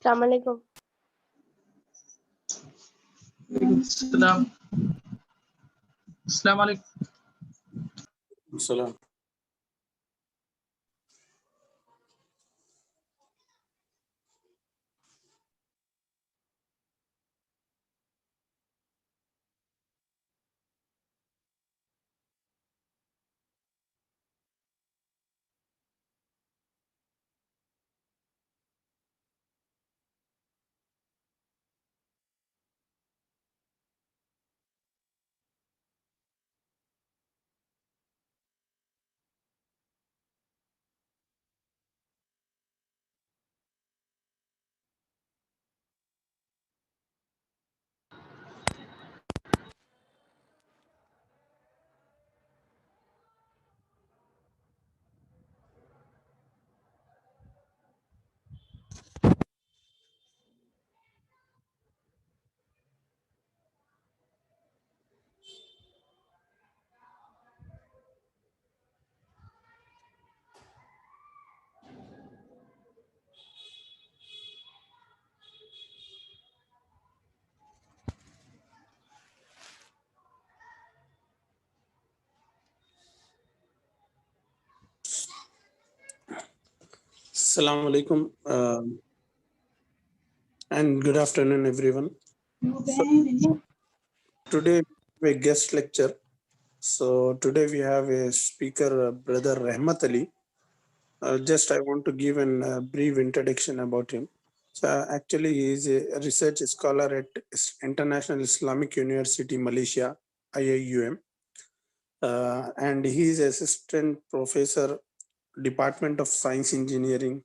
अस्सलाम वालेकुम। अस्सलाम वालेकुम। Salam. Assalamu alaikum and good afternoon, everyone. So, today we have a guest lecture. So today we have a speaker, Brother Rahmat Ali. Just I want to give a brief introduction about him. So actually, he is a research scholar at International Islamic University, Malaysia, IIUM. And he is assistant professor, Department of Science Engineering,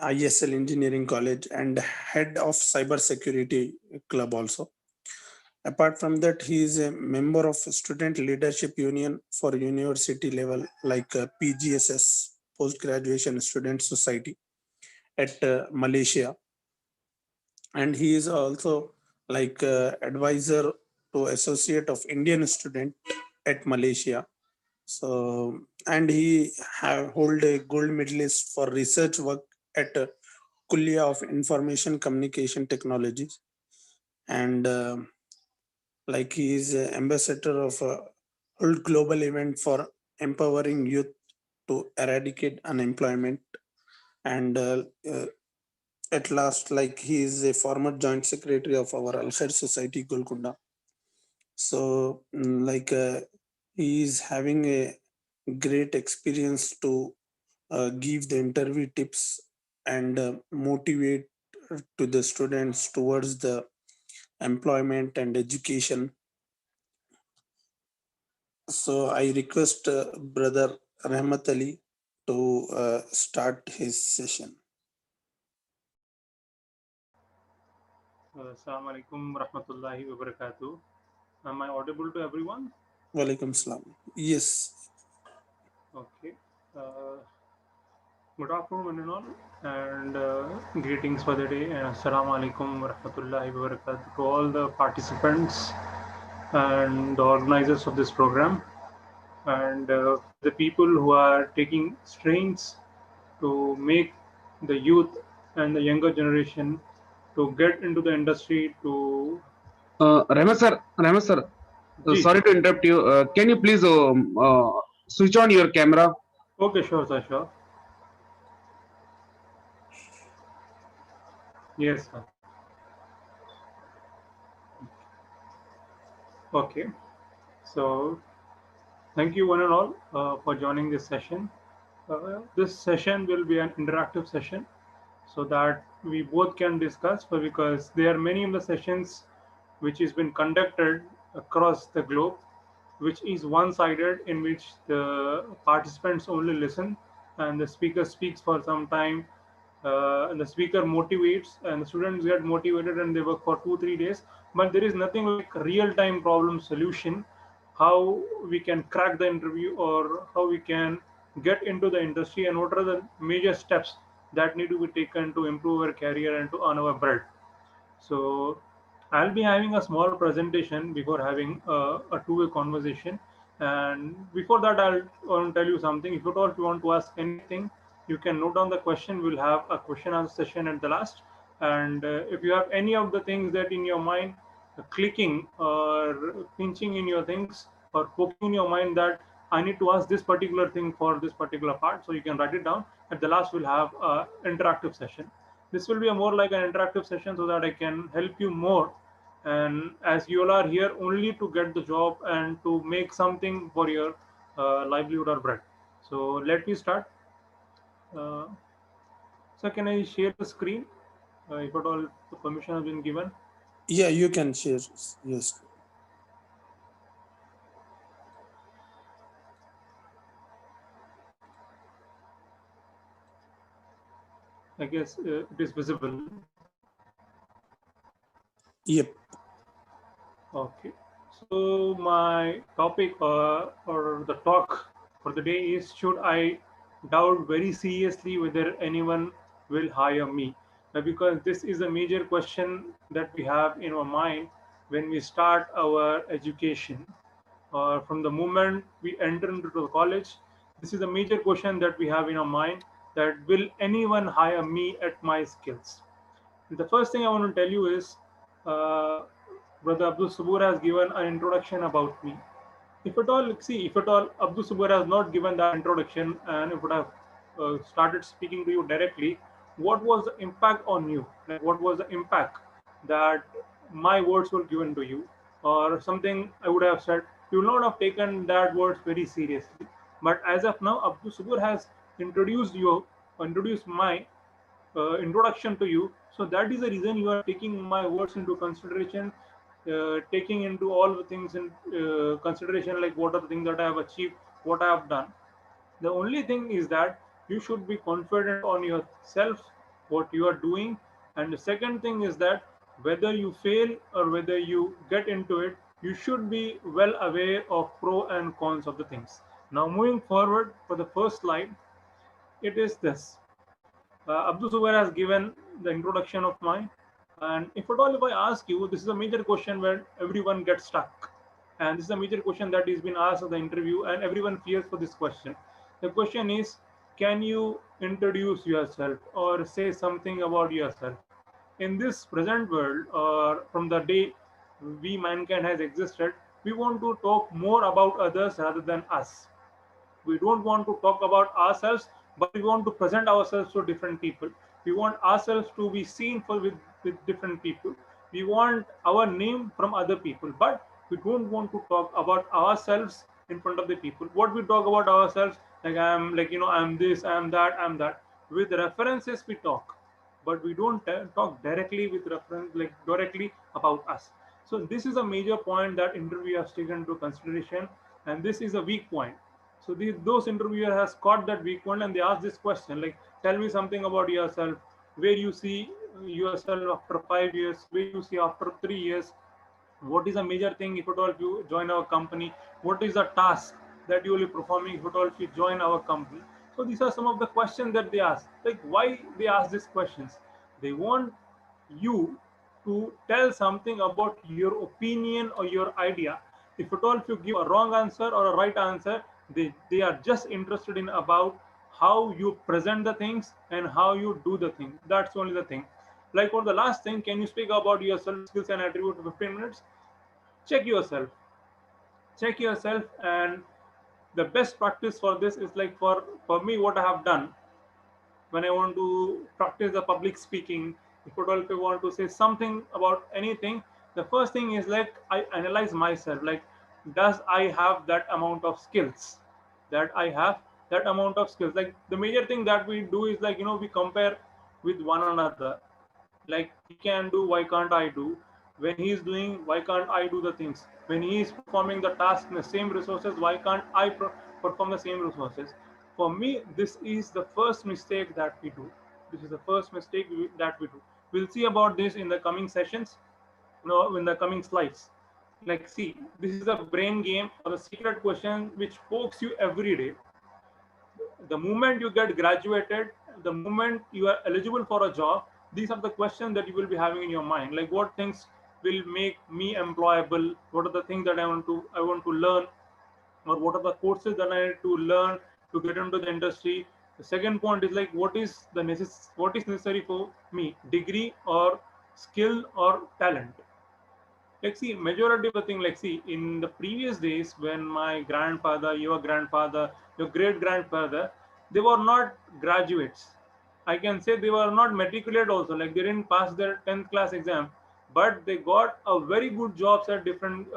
ISL Engineering College, and head of Cyber Security Club also. Apart from that, he is a member of Student Leadership Union for university level, like PGSS, Post Graduation Student Society at Malaysia. And he is also like advisor to Associate of Indian Student at Malaysia. So, and he hold a gold medalist for research work at Kulia of Information Communication Technologies. And like he is ambassador of a World Global Event for empowering youth to eradicate unemployment. And at last, like he is a former joint secretary of our Al Khair Society, Golconda. So like he is having a great experience to give the interview tips and motivate to the students towards the employment and education. So I request Brother Rahmat Ali to start his session. Assalamu alaikum rahmatullahi wa barakatuh. Am I audible to everyone? Walaikum salam. Yes. Okay. Good afternoon, one and all, and greetings for the day. And Assalamu alaikum wa rahmatullahi wa barakatuh to all the participants and the organizers of this program, and the people who are taking strains to make the youth and the younger generation to get into the industry to Rahmat sir, Ji. sorry to interrupt you. Can you please switch on your camera? Okay, sure, sir, sure. Yes, sir. Okay. So, thank you one and all for joining this session. This session will be an interactive session so that we both can discuss, because there are many of the sessions which has been conducted across the globe, which is one-sided, in which the participants only listen and the speaker speaks for some time, and the speaker motivates and the students get motivated and they work for 2-3 days, but there is nothing like real-time problem solution, how we can crack the interview or how we can get into the industry and what are the major steps that need to be taken to improve our career and to earn our bread. So I'll be having a small presentation before having a two-way conversation. And before that, I'll want to tell you something. If at all you want to ask anything, you can note down the question. We'll have a question answer session at the last. And if you have any of the things that in your mind clicking or pinching in your things or poking in your mind that I need to ask this particular thing for this particular part, so you can write it down. At the last, we'll have an interactive session. This will be a more like an interactive session so that I can help you more. And as you all are here only to get the job and to make something for your livelihood or bread. So let me start. So can I share the screen if at all the permission has been given? Yeah, you can share. Yes. I guess it is visible. Yep. Okay. So my topic or the talk for the day is, should I doubt very seriously whether anyone will hire me? Because this is a major question that we have in our mind when we start our education, or from the moment we enter into the college. This is a major question that we have in our mind, that will anyone hire me at my skills? The first thing I want to tell you is, uh, Brother Abdul Sabur has given an introduction about me. If at all, see, if at all Abdul Sabur has not given that introduction and if it have started speaking to you directly, what was the impact on you? Like, what was the impact that my words were given to you, or something I would have said? You will not have taken that words very seriously. But as of now, Abdul Sabur has introduced my introduction to you. So that is the reason you are taking my words into consideration, taking into all the things in consideration, like what are the things that I have achieved, what I have done. The only thing is that you should be confident on yourself, what you are doing. And the second thing is that whether you fail or whether you get into it, you should be well aware of pro and cons of the things. Now moving forward for the first slide, it is this. Abdul Zubair has given the introduction of mine. And if at all, if I ask you, this is a major question where everyone gets stuck. And this is a major question that is been asked at the interview, and everyone fears for this question. The question is, can you introduce yourself or say something about yourself? In this present world, or from the day we mankind has existed, we want to talk more about others rather than us. We don't want to talk about ourselves, but we want to present ourselves to different people. We want ourselves to be seen with different people. We want our name from other people, but we don't want to talk about ourselves in front of the people. What we talk about ourselves, like I'm like, I'm this, I'm that, I'm that. With references we talk, but we don't talk directly with reference, like directly about us. So this is a major point that interviewer has taken into consideration, and this is a weak point. So those interviewer has caught that weak point, and they ask this question, like, tell me something about yourself, where you see yourself after 5 years, where you see after 3 years, what is a major thing if at all if you join our company, what is the task that you will be performing if at all if you join our company. So these are some of the questions that they ask. Like, why they ask these questions? They want you to tell something about your opinion or your idea. If at all if you give a wrong answer or a right answer, they are just interested in about how you present the things and how you do the thing. That's only the thing. Like, for the last thing, can you speak about yourself, skills and attribute for 15 minutes? Check yourself. Check yourself. And the best practice for this is, like, for me, what I have done when I want to practice the public speaking, if at all if I want to say something about anything, the first thing is, like, I analyze myself, like, does I have that amount of skills? That I have that amount of skills. Like, the major thing that we do is, like, we compare with one another. Like, he can do, why can't I do? When he is doing, why can't I do the things? When he is performing the task in the same resources, why can't I perform the same resources? For me, this is the first mistake that we do. This is the first mistake that we do. We'll see about this in the coming sessions, in the coming slides. Like, see, this is a brain game or a secret question which pokes you every day. The moment you get graduated, the moment you are eligible for a job, these are the questions that you will be having in your mind. Like, what things will make me employable? What are the things that I want to learn? Or what are the courses that I need to learn to get into the industry? The second point is like what is necessary for me, degree or skill or talent. Like see, majority of the thing, like see, in the previous days when my grandfather, your grandfather, your great grandfather, they were not graduates. I can say they were not matriculate also, like they didn't pass their 10th class exam, but they got a very good jobs at different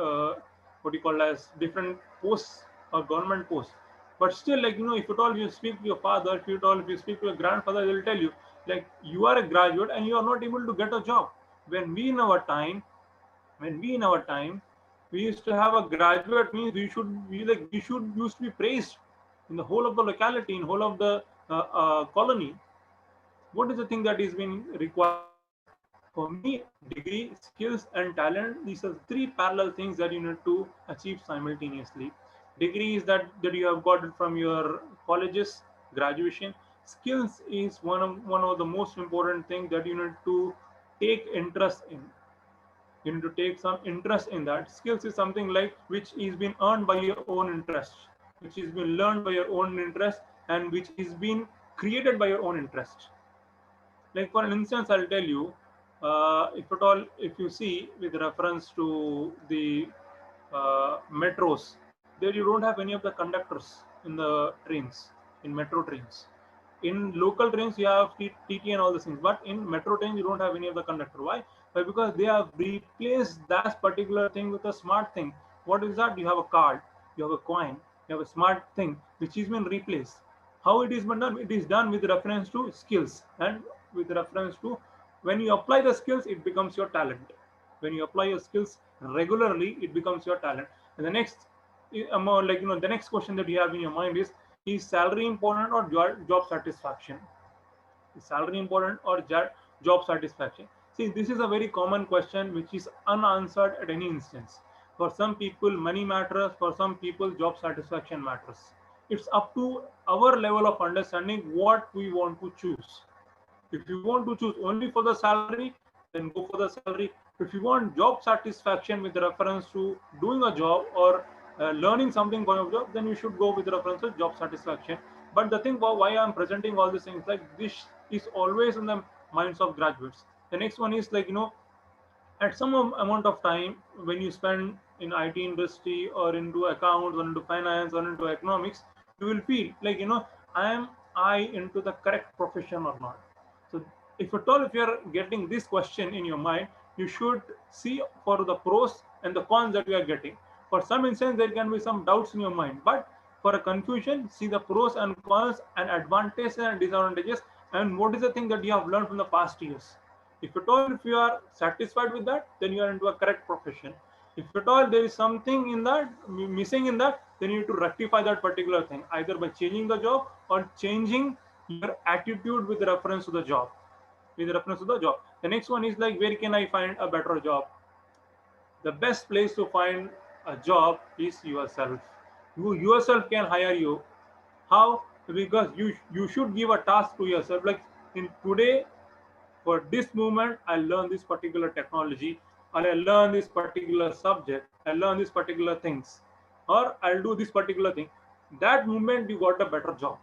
what you call as different posts or government posts. But still, like if at all you speak to your father, if you speak to your grandfather, they'll tell you like you are a graduate and you are not able to get a job. When we in our time we used to have a graduate means we should used to be praised in the whole of the locality, in whole of the colony. What is the thing that is being required? For me, degree, skills, and talent, these are three parallel things that you need to achieve simultaneously. Degree is that you have got it from your colleges, graduation. Skills is one of the most important things that you need to take interest in. You need to take some interest in that. Skills is something like which is been earned by your own interest, which is been learned by your own interest, and which is been created by your own interest. Like for instance, I'll tell you, if at all, if you see with reference to the metros, there you don't have any of the conductors in the trains, in metro trains. In local trains, you have TT and all these things, but in metro trains, you don't have any of the conductor. Why? Why? Because they have replaced that particular thing with a smart thing. What is that? You have a card, you have a coin, you have a smart thing which is been replaced. How it is been done? It is done with reference to skills and with reference to when you apply the skills, it becomes your talent. When you apply your skills regularly, it becomes your talent. And the next, the next question that you have in your mind is salary important or job satisfaction? Is salary important or job satisfaction? See, this is a very common question which is unanswered at any instance. For some people, money matters. For some people, job satisfaction matters. It's up to our level of understanding what we want to choose. If you want to choose only for the salary, then go for the salary. If you want job satisfaction with reference to doing a job or learning something for your job, then you should go with reference to job satisfaction. But the thing about why I'm presenting all these things, like this is always in the minds of graduates. The next one is like, at some amount of time when you spend in IT industry or into accounts or into finance or into economics, you will feel like, am I into the correct profession or not? So if you're getting this question in your mind, you should see for the pros and the cons that you are getting. For some instance, there can be some doubts in your mind, but for a confusion, see the pros and cons and advantages and disadvantages, and what is the thing that you have learned from the past years. If at all, if you are satisfied with that, then you are into a correct profession. If at all there is something in that missing in that, then you need to rectify that particular thing, either by changing the job or changing your attitude with reference to the job. The next one is like, where can I find a better job? The best place to find a job is yourself. You yourself can hire you. How? Because you should give a task to yourself. Like in today, for this moment, I learn this particular technology, or I learn this particular subject, I learn this particular things, or I'll do this particular thing. That moment you got a better job.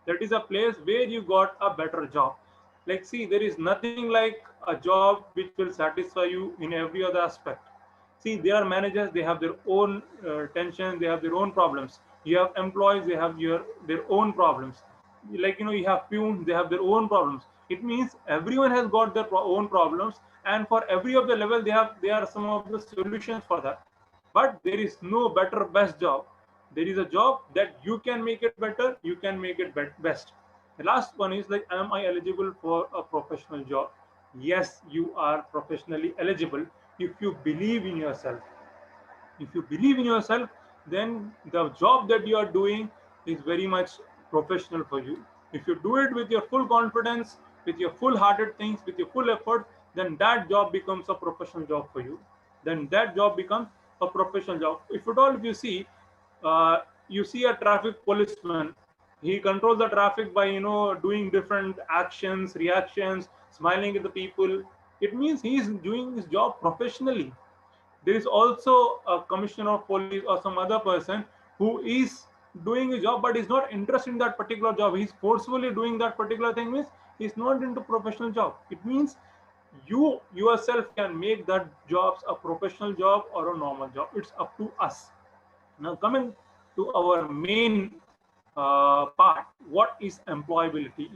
That is a place where you got a better job. Like see, there is nothing like a job which will satisfy you in every other aspect. See, there are managers, they have their own tensions, they have their own problems. You have employees, they have their own problems. Like you have peons, they have their own problems. It means everyone has got their own problems, and for every of the level, they are some of the solutions for that. But there is no better best job. There is a job that you can make it better, you can make it best. The last one is like, am I eligible for a professional job? Yes, you are professionally eligible if you believe in yourself. If you believe in yourself, then the job that you are doing is very much professional for you. If you do it with your full confidence, with your full hearted things, with your full effort, then that job becomes a professional job for you. Then that job becomes a professional job. If at all, if you see a traffic policeman, he controls the traffic by doing different actions, reactions, smiling at the people. It means he is doing his job professionally. There is also a commissioner of police or some other person who is doing a job, but he's not interested in that particular job. He's forcefully doing that particular thing, means he's not into professional job. It means you yourself can make that jobs a professional job or a normal job. It's up to us. Now coming to our main part, what is employability?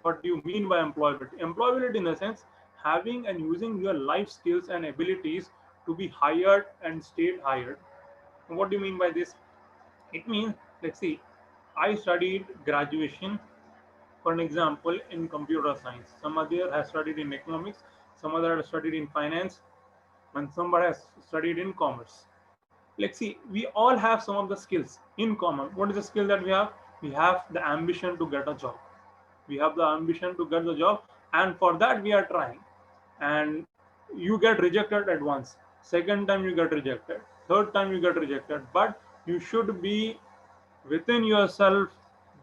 What do you mean by employability? Employability in the sense having and using your life skills and abilities to be hired and stayed hired. And what do you mean by this? It means, let's see, I studied graduation, for an example, in computer science. Some other has studied in economics, some other has studied in finance, and somebody has studied in commerce. Let's see, we all have some of the skills in common. What is the skill that we have? We have the ambition to get a job. We have the ambition to get the job, and for that we are trying. And you get rejected at once. Second time you get rejected. Third time you get rejected. But you should be within yourself,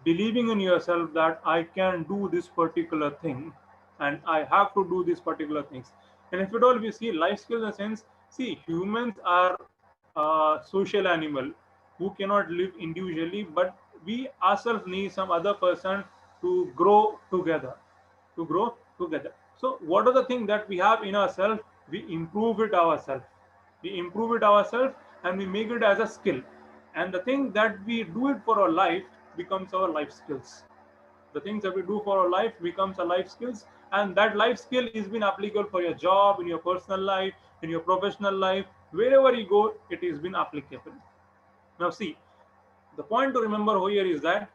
believing in yourself that I can do this particular thing and I have to do these particular things. And if at all we see life skills in a sense, see, humans are a social animal who cannot live individually, but we ourselves need some other person to grow together. To grow together. So what are the things that we have in ourselves? We improve it ourselves. We improve it ourselves and we make it as a skill. And the thing that we do it for our life becomes our life skills. The things that we do for our life becomes our life skills, and that life skill is been applicable for your job, in your personal life, in your professional life, wherever you go, it is been applicable. Now see, the point to remember here is that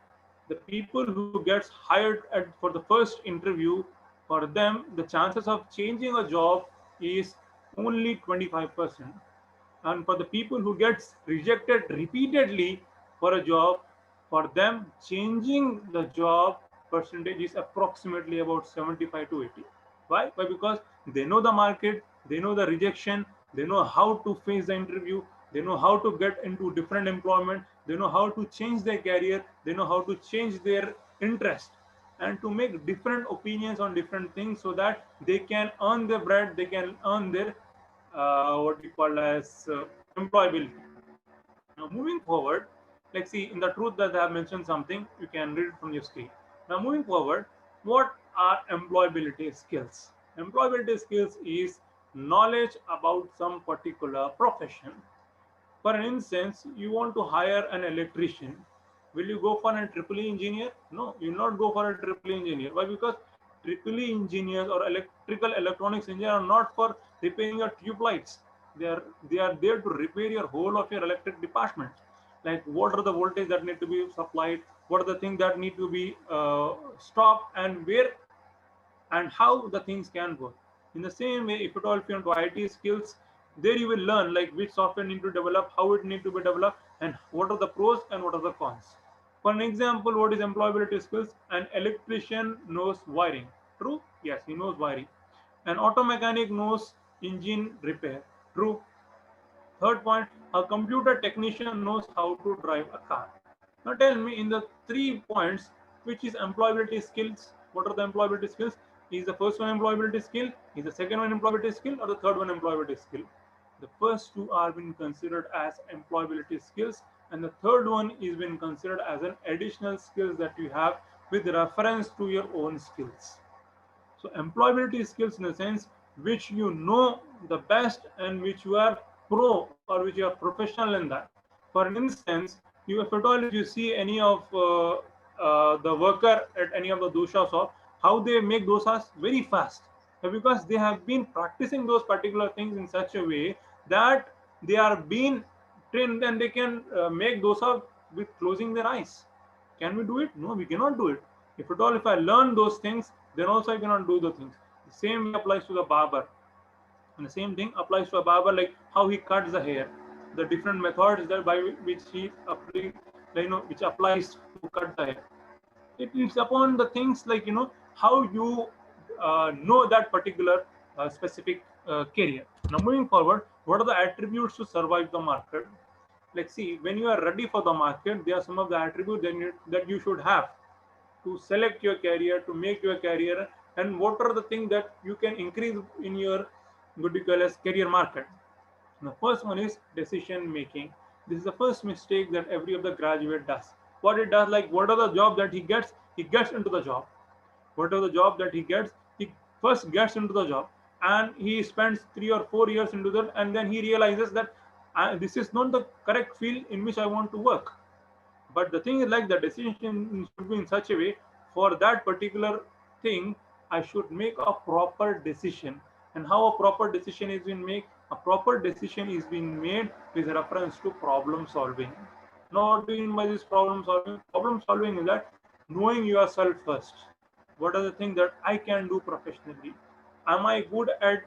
the people who gets hired for the first interview, for them the chances of changing a job is only 25%. And for the people who gets rejected repeatedly for a job, for them changing the job percentage is approximately about 75 to 80. Why? Because they know the market, they know the rejection, they know how to face the interview, they know how to get into different employment, they know how to change their career, they know how to change their interest, and to make different opinions on different things so that they can earn their bread, they can earn their what we call as employability. Now moving forward, let's see, in the truth that I have mentioned something, you can read it from your screen. Now moving forward, what are employability skills? Employability skills is knowledge about some particular profession. For instance, you want to hire an electrician. Will you go for a triple E engineer? No, you will not go for a triple E engineer. Why? Because triple E engineers or electrical electronics engineers are not for repairing your tube lights. They are there to repair your whole of your electric department. Like what are the voltage that need to be supplied? What are the things that need to be stopped, and where and how the things can work. In the same way, if at all if you want to IT skills, there you will learn like which software need to develop, how it need to be developed, and what are the pros and what are the cons. For an example, what is employability skills? An electrician knows wiring. True? Yes, he knows wiring. An auto mechanic knows engine repair. True. Third point, a computer technician knows how to drive a car. Now tell me, in the 3 points, which is employability skills? What are the employability skills? Is the first one employability skill? Is the second one employability skill? Or the third one employability skill? The first two are being considered as employability skills, and the third one is being considered as an additional skills that you have with reference to your own skills. So employability skills in a sense which you know the best and which you are pro or which you are professional in that. For instance, you if at all if you see any of the worker at any of the dosa shop, how they make dosas very fast, because they have been practicing those particular things in such a way that they are being trained and they can make dosa with closing their eyes. Can we do it? No, we cannot do it. If at all, if I learn those things, then also I cannot do the things. The same way applies to the barber. And the same thing applies to a barber, like how he cuts the hair, the different methods that by which he which applies to cut the hair. It is upon the things like how you know that particular specific career. Now moving forward, what are the attributes to survive the market? Let's see, when you are ready for the market, there are some of the attributes that you should have to select your career, to make your career, and what are the things that you can increase in your what you call as career market. The first one is decision making. This is the first mistake that every of the graduate does. what it does, like what are the job that he gets into the job. Whatever the job that he gets, he first gets into the job and he spends 3 or 4 years into that, and then he realizes that this is not the correct field in which I want to work. But the thing is, like, the decision should be in such a way, for that particular thing I should make a proper decision. And how a proper decision is being made? A proper decision is being made with reference to problem solving. Now, what do you mean by this problem solving? Problem solving is that knowing yourself first. What are the things that I can do professionally? Am I good at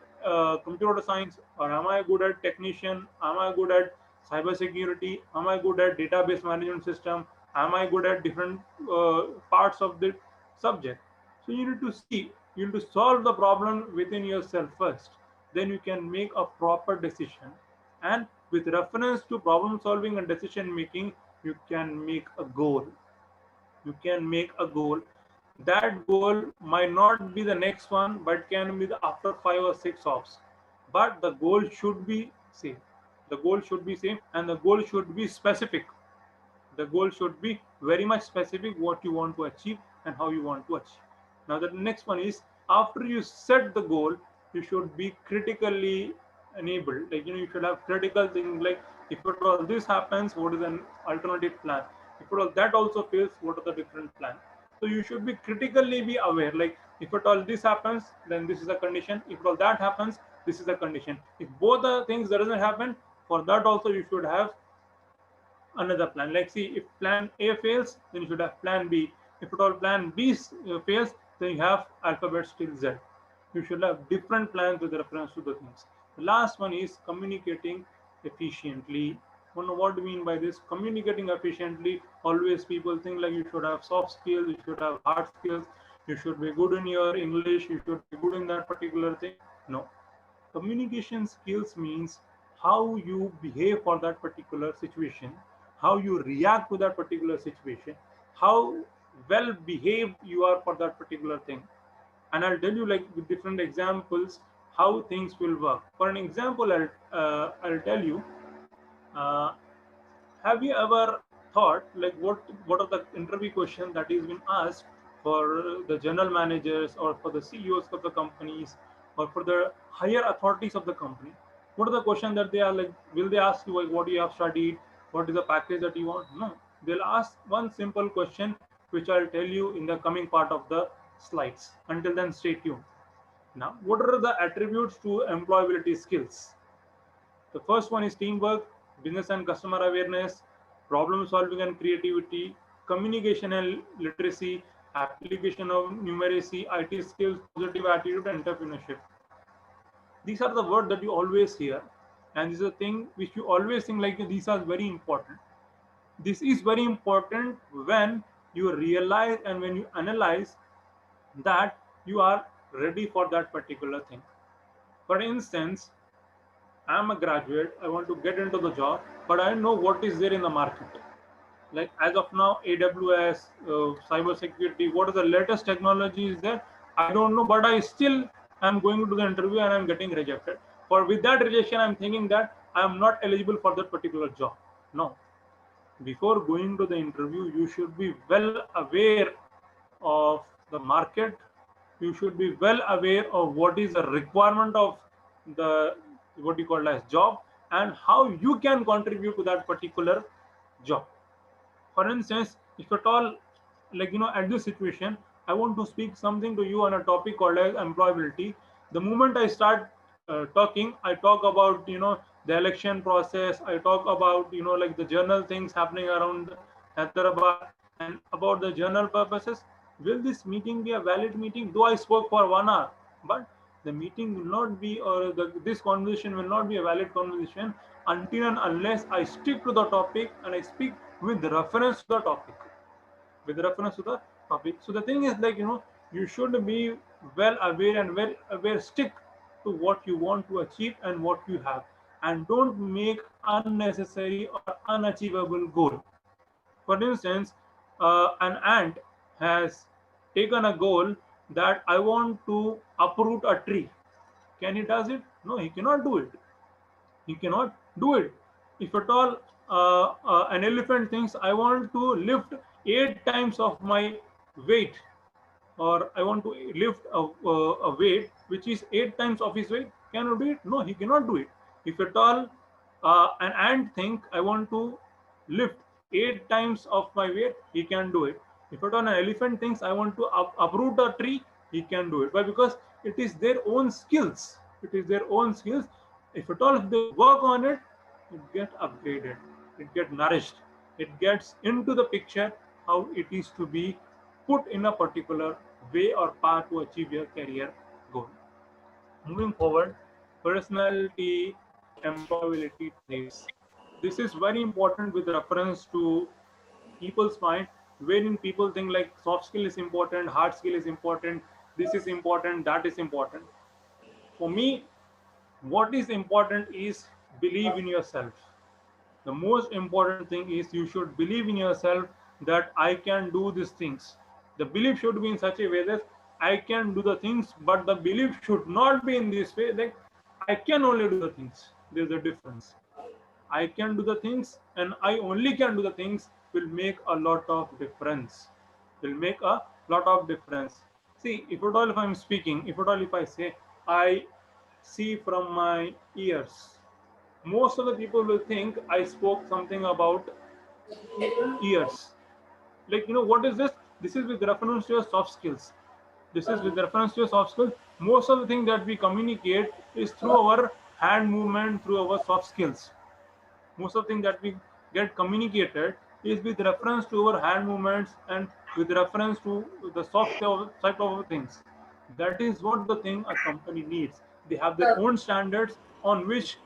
computer science, or am I good at technician? Am I good at cybersecurity? Am I good at database management system? Am I good at different parts of the subject? So you need to see, you need to solve the problem within yourself first. Then you can make a proper decision. And with reference to problem solving and decision making, you can make a goal. You can make a goal. That goal might not be the next one, but can be the after 5 or 6 hours. But the goal should be same. The goal should be same, and the goal should be specific. The goal should be very much specific, what you want to achieve and how you want to achieve. Now the next one is, after you set the goal, you should be critically enabled. Like, you should have critical things, like, if at all this happens, what is an alternative plan? If at all that also fails, what are the different plans? So you should be critically be aware, like, if at all this happens, then this is a condition. If at all that happens, this is a condition. If both the things doesn't happen, for that also you should have another plan. Like, see, if plan A fails, then you should have plan B. If at all plan B fails, then you have alphabet till Z. You should have different plans with reference to the things. The last one is communicating efficiently. What do you mean by this? Communicating efficiently, always people think like you should have soft skills, you should have hard skills, you should be good in your English, you should be good in that particular thing. No. Communication skills means how you behave for that particular situation, how you react to that particular situation, how well behaved you are for that particular thing. And I'll tell you, like, with different examples, how things will work. For an example, I'll tell you, have you ever thought, like, what are the interview questions that is been asked for the general managers or for the CEOs of the companies or for the higher authorities of the company? What are the questions that they are like? Will they ask you, like, what you have studied? What is the package that you want? No, they'll ask one simple question, which I'll tell you in the coming part of the slides. Until then, stay tuned. Now, what are the attributes to employability skills? The first one is teamwork, business and customer awareness, problem solving and creativity, communication and literacy, application of numeracy, IT skills, positive attitude, and entrepreneurship. These are the words that you always hear, and this is a thing which you always think like these are very important. This is very important when you realize and when you analyze that you are ready for that particular thing. For instance, I'm a graduate, I want to get into the job, but I don't know what is there in the market. Like, as of now, AWS, cyber security, what is the latest technology is there? I don't know, but I still am going to the interview and I'm getting rejected. For with that rejection, I'm thinking that I'm not eligible for that particular job. No. Before going to the interview, you should be well aware of the market. You should be well aware of what is the requirement of the what you call as job and how you can contribute to that particular job. For instance, if at all, like, at this situation, I want to speak something to you on a topic called as employability. The moment I start talking, I talk about the election process. I talk about like the journal things happening around Hyderabad and about the journal purposes. Will this meeting be a valid meeting? Though I spoke for 1 hour, but the meeting will not be, or this conversation will not be a valid conversation until and unless I stick to the topic and I speak with reference to the topic. With reference to the topic. So the thing is, like, you should be well aware and well aware, stick to what you want to achieve and what you have, and don't make unnecessary or unachievable goal. For instance, an ant has taken a goal that I want to uproot a tree. Can he does it? No, he cannot do it. He cannot do it. If at all an elephant thinks I want to lift 8 times of my weight, or I want to lift a weight which is 8 times of his weight. Can you do it? No, he cannot do it. If at all an ant think I want to lift 8 times of my weight, he can do it. If at all an elephant thinks I want to uproot a tree, he can do it. Why? Because it is their own skills. It is their own skills. If at all if they work on it, it gets upgraded, it gets nourished, it gets into the picture how it is to be put in a particular way or path to achieve your career goal. Moving forward, personality, employability traits. This is very important with reference to people's mind, wherein people think like soft skill is important, hard skill is important, this is important, that is important. For me, what is important is believe in yourself. The most important thing is you should believe in yourself that I can do these things. The belief should be in such a way that I can do the things, but the belief should not be in this way like I can only do the things. There's a difference. I can do the things and I only can do the things will make a lot of difference. Will make a lot of difference. See, if at all if I'm speaking, if at all if I say I see from my ears, most of the people will think I spoke something about ears. Like, what is this? This is with reference to your soft skills. This is with reference to your soft skills. Most of the thing that we communicate is through our hand movement, through our soft skills. Most of the thing that we get communicated is with reference to our hand movements and with reference to the soft type of things. That is what the thing a company needs. They have their own standards on which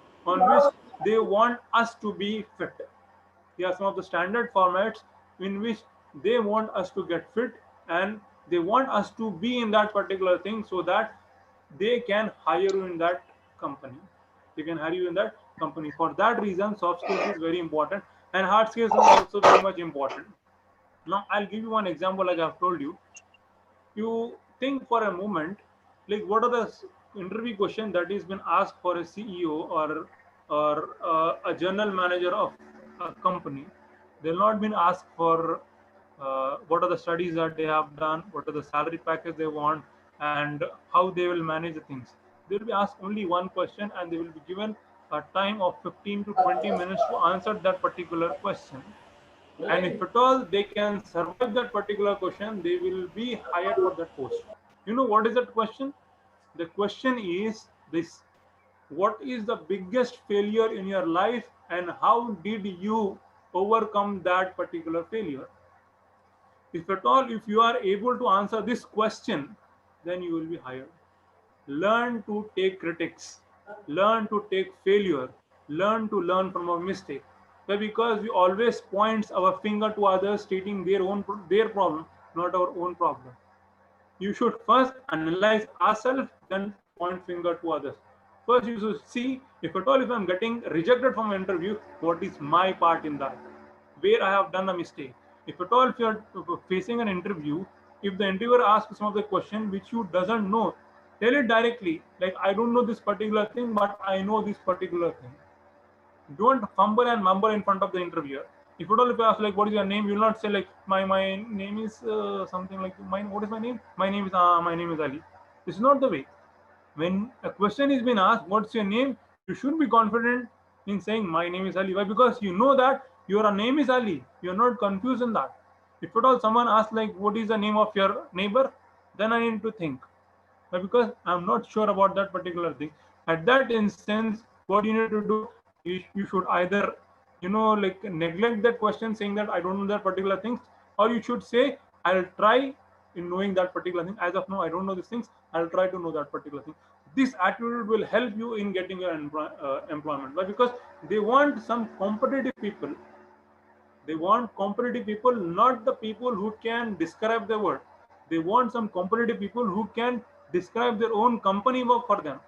they want us to be fit. Here are some of the standard formats in which they want us to get fit, and they want us to be in that particular thing so that they can hire you in that company. They can hire you in that company. For that reason, soft skills is very important, and hard skills is also very much important. Now, I'll give you one example like I've told you. You think for a moment, like what are the interview questions that is been asked for a CEO or a general manager of a company. They'll not been asked for what are the studies that they have done, what are the salary package they want, and how they will manage the things. They will be asked only one question, and they will be given a time of 15 to 20 minutes to answer that particular question. And if at all they can survive that particular question, they will be hired for that post. You know what is that question? The question is this: what is the biggest failure in your life, and how did you overcome that particular failure? If at all, if you are able to answer this question, then you will be hired. Learn to take critics, learn to take failure, learn from our mistake. But because we always points our finger to others, stating their problem, not our own problem. You should first analyze ourselves, then point finger to others. First, you should see if at all if I'm getting rejected from an interview, what is my part in that, where I have done a mistake. If at all if you are facing an interview, if the interviewer asks some of the question which you doesn't know, tell it directly. Like, I don't know this particular thing, but I know this particular thing. Don't fumble and mumble in front of the interviewer. If at all if you ask like what is your name, you will not say like my name is something like what is my name? My name is Ali. This is not the way. When a question is being asked, what's your name? You should be confident in saying my name is Ali. Why? Because you know that your name is Ali. You're not confused in that. If at all someone asks like what is the name of your neighbor, then I need to think. Why? Because I'm not sure about that particular thing. At that instance, what you need to do, you should either like neglect that question saying that I don't know that particular things, or you should say I'll try in knowing that particular thing. As of now, I don't know these things. I'll try to know that particular thing. This attitude will help you in getting your employment. Why? Because they want some competitive people. They want competitive people, not the people who can describe their work. They want some competitive people who can describe their own company work for them.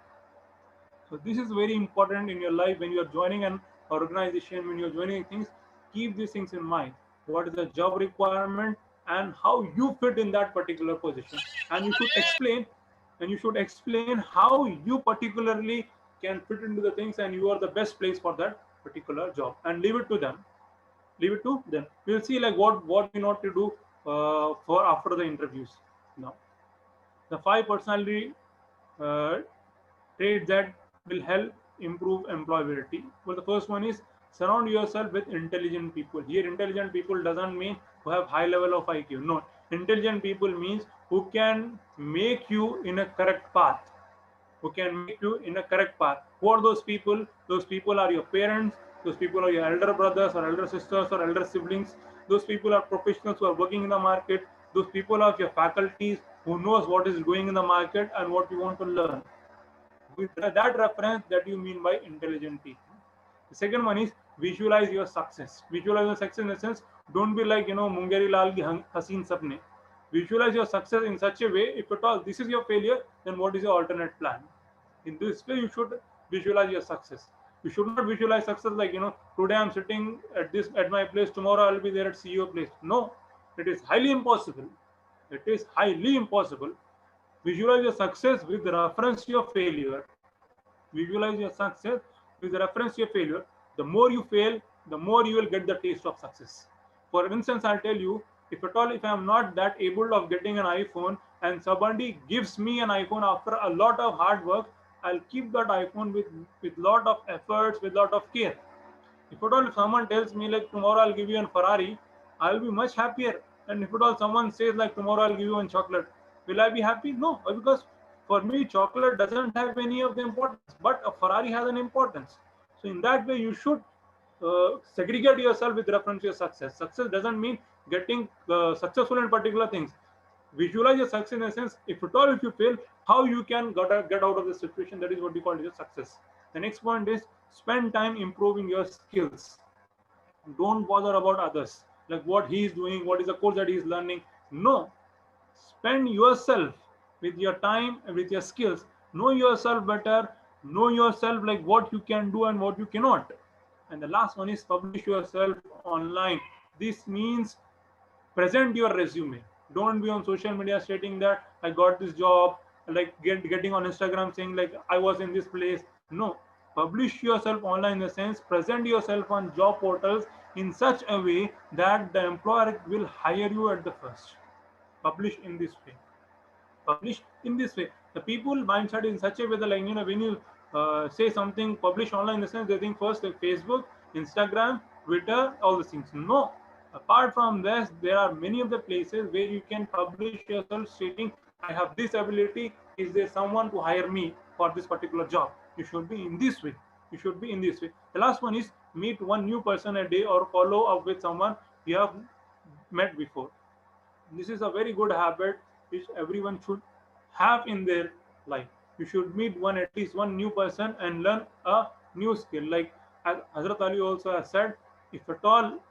So this is very important in your life when you are joining an organization, when you're joining things. Keep these things in mind. What is the job requirement and how you fit in that particular position, and you should explain how you particularly can fit into the things, and you are the best place for that particular job, and leave it to them. Leave it to them. We'll see like what we need to do for after the interviews. Now, the 5 personality uh, traits that will help improve employability. Well, the first one is surround yourself with intelligent people. Here, intelligent people doesn't mean who have high level of IQ. No, intelligent people means who can make you in a correct path. Who can make you in a correct path. Who are those people? Those people are your parents. Those people are your elder brothers or elder sisters or elder siblings. Those people are professionals who are working in the market. Those people are your faculties who knows what is going in the market and what you want to learn. With that reference, that you mean by intelligent people. The second one is visualize your success. Visualize your success in the sense, don't be like Mungeri Lal ki Haseen Sapne. Visualize your success in such a way. If at all this is your failure, then what is your alternate plan? In this way, you should visualize your success. You should not visualize success like today I'm sitting at my place, tomorrow I'll be there at CEO place. No, it is highly impossible. It is highly impossible. Visualize your success with reference to your failure. Visualize your success with reference to your failure. The more you fail, the more you will get the taste of success. For instance, I'll tell you, if at all, if I'm not that able of getting an iPhone and somebody gives me an iPhone after a lot of hard work, I'll keep that iPhone with lot of efforts, with lot of care. If at all, if someone tells me like tomorrow I'll give you a Ferrari, I'll be much happier. And if at all someone says like tomorrow I'll give you a chocolate, will I be happy? No, because for me chocolate doesn't have any of the importance, but a Ferrari has an importance. So in that way, you should segregate yourself with reference to your success. Success doesn't mean getting successful in particular things. Visualize your success in a sense, if at all if you fail, how you can get out of the situation. That is what we call your success. The next point is spend time improving your skills. Don't bother about others, like what he is doing, what is the course that he is learning. No, spend yourself with your time and with your skills. Know yourself better. Know yourself like what you can do and what you cannot. And the last one is publish yourself online. This means present your resume. Don't be on social media stating that I got this job, like getting on Instagram saying like I was in this place. No, publish yourself online in the sense present yourself on job portals in such a way that the employer will hire you at the first. Publish in this way. Publish in this way. The people mindset in such a way that like when you say something publish online in the sense they think first like Facebook, Instagram, Twitter, all these things. No. Apart from this, there are many of the places where you can publish yourself stating, I have this ability. Is there someone to hire me for this particular job? You should be in this way. You should be in this way. The last one is meet one new person a day or follow up with someone you have met before. This is a very good habit which everyone should have in their life. You should meet at least one new person and learn a new skill. Like Hazrat Ali also has said, if at all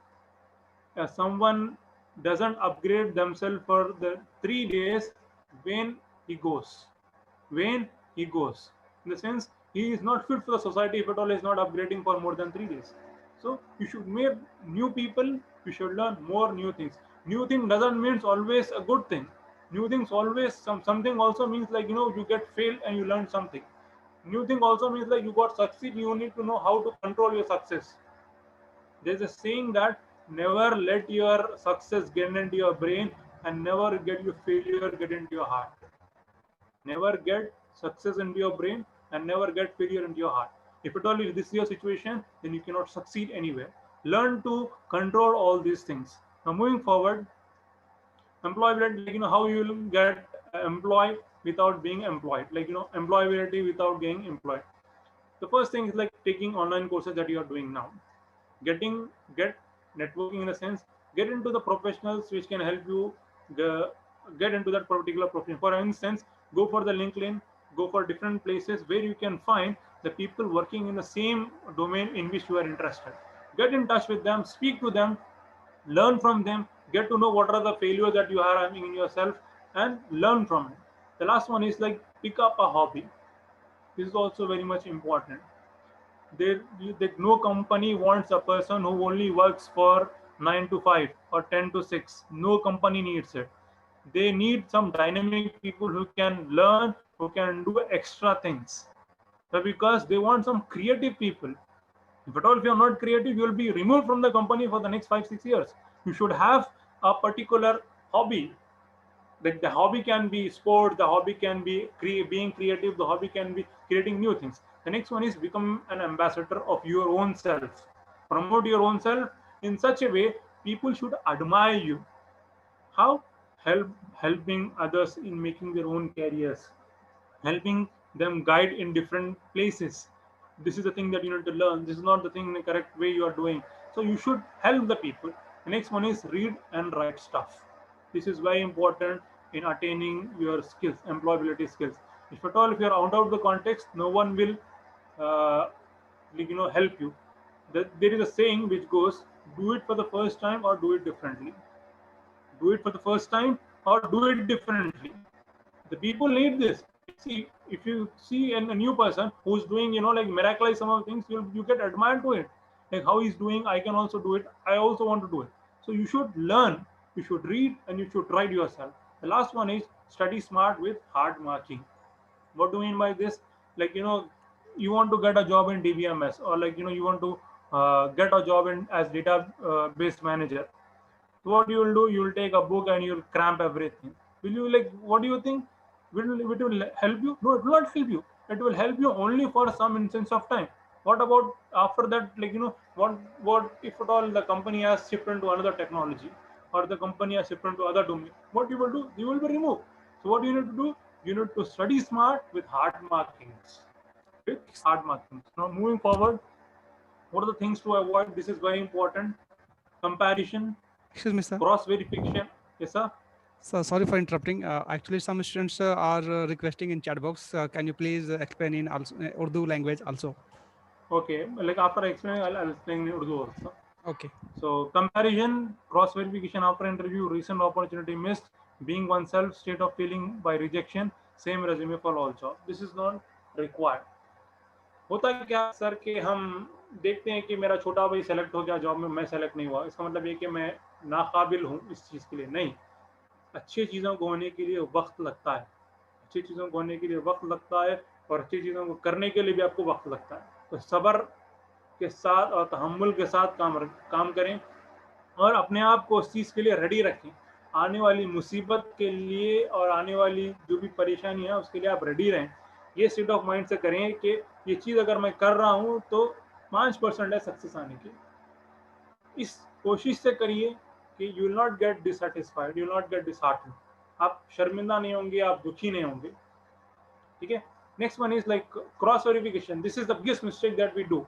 someone doesn't upgrade themselves for the 3 days, when he goes, in the sense he is not fit for the society if at all is not upgrading for more than 3 days. So you should meet new people. You should learn more new things. New thing doesn't mean always a good thing. New things always something also means like you get failed and you learn something. New thing also means like you got succeed. You need to know how to control your success. There's a saying that never let your success get into your brain and never get your failure get into your heart. Never get success into your brain and never get failure into your heart. If at all if this is your situation, then you cannot succeed anywhere. Learn to control all these things. Now moving forward, employability, how you will get employed without being employed, employability without getting employed. The first thing is like taking online courses that you are doing now. Get networking in a sense, get into the professionals which can help you get into that particular profession. For instance, go for the LinkedIn, go for different places where you can find the people working in the same domain in which you are interested. Get in touch with them, speak to them, learn from them, get to know what are the failures that you are having in yourself and learn from it. The last one is like pick up a hobby. This is also very much important. No company wants a person who only works for 9 to 5 or 10 to 6. No company needs it. They need some dynamic people who can learn, who can do extra things. But because they want some creative people. If at all, if you are not creative, you will be removed from the company for the next 5-6 years. You should have a particular hobby. Like the hobby can be sport, the hobby can be being creative, the hobby can be creating new things. The next one is become an ambassador of your own self. Promote your own self in such a way people should admire you. How? Helping others in making their own careers, helping them guide in different places. This is the thing that you need to learn. This is not the thing in the correct way you are doing. So you should help the people. The next one is read and write stuff. This is very important in attaining your skills, employability skills. If at all, if you are out of the context, no one will help you. There is a saying which goes, do it for the first time or do it differently. Do it for the first time or do it differently. The people need this. See, if you see a new person who's doing, like miraculous some of the things, you get admired to it. Like how he's doing, I can also do it. I also want to do it. So you should learn, you should read, and you should write yourself. The last one is study smart with hard marking. What do you mean by this? Like, you want to get a job in DBMS, or like, you want to get a job as database manager. So what you will do, you will take a book and you'll cramp everything. Will you, like, what do you think? Will it help you? No, it will not help you. It will help you only for some instance of time. What about after that? Like, what if at all the company has shifted into another technology, or the company has shifted into other domain? What you will do? You will be removed. So what you need to do? You need to study smart with hard markings. With hard markings. Now moving forward, what are the things to avoid? This is very important. Comparison. Excuse me, sir. Cross verification. Yes, sir. So sorry for interrupting. Actually, some students are requesting in chat box. Can you please explain in also Urdu language also? Okay, like after explaining, I'll explain in Urdu also. Okay. So comparison, cross verification after interview, recent opportunity missed, being oneself, state of feeling by rejection, same resume for all job. This is not required. होता क्या sir कि हम देखते हैं कि मेरा छोटा भाई सेलेक्ट हो गया जॉब में, मैं सेलेक्ट नहीं हुआ, इसका मतलब ये कि मैं नाकाबिल हूँ इस चीज़ के लिए? नहीं, अच्छी चीज़ों को होने के लिए वक्त लगता है, अच्छी चीज़ों को होने के लिए वक्त लगता है, और अच्छी चीज़ों को करने के लिए भी आपको वक्त लगता है. तो सब्र के साथ और तहम्मुल के साथ काम करें, और अपने आप को उस चीज़ के लिए रेडी रखें. आने वाली मुसीबत के लिए और आने वाली जो भी परेशानी है उसके लिए आप रेडी रहें. ये स्टेट ऑफ माइंड से करें कि ये चीज़ अगर मैं कर रहा हूँ तो 5% है सक्सेस आने की. इस कोशिश से करिए कि you will not gate dissatisfied, you will not gate disheartened. आप शर्मिंदा नहीं होंगे, आप दुखी नहीं होंगे. ठीक है. Next one is like cross verification. This is the biggest mistake that we do.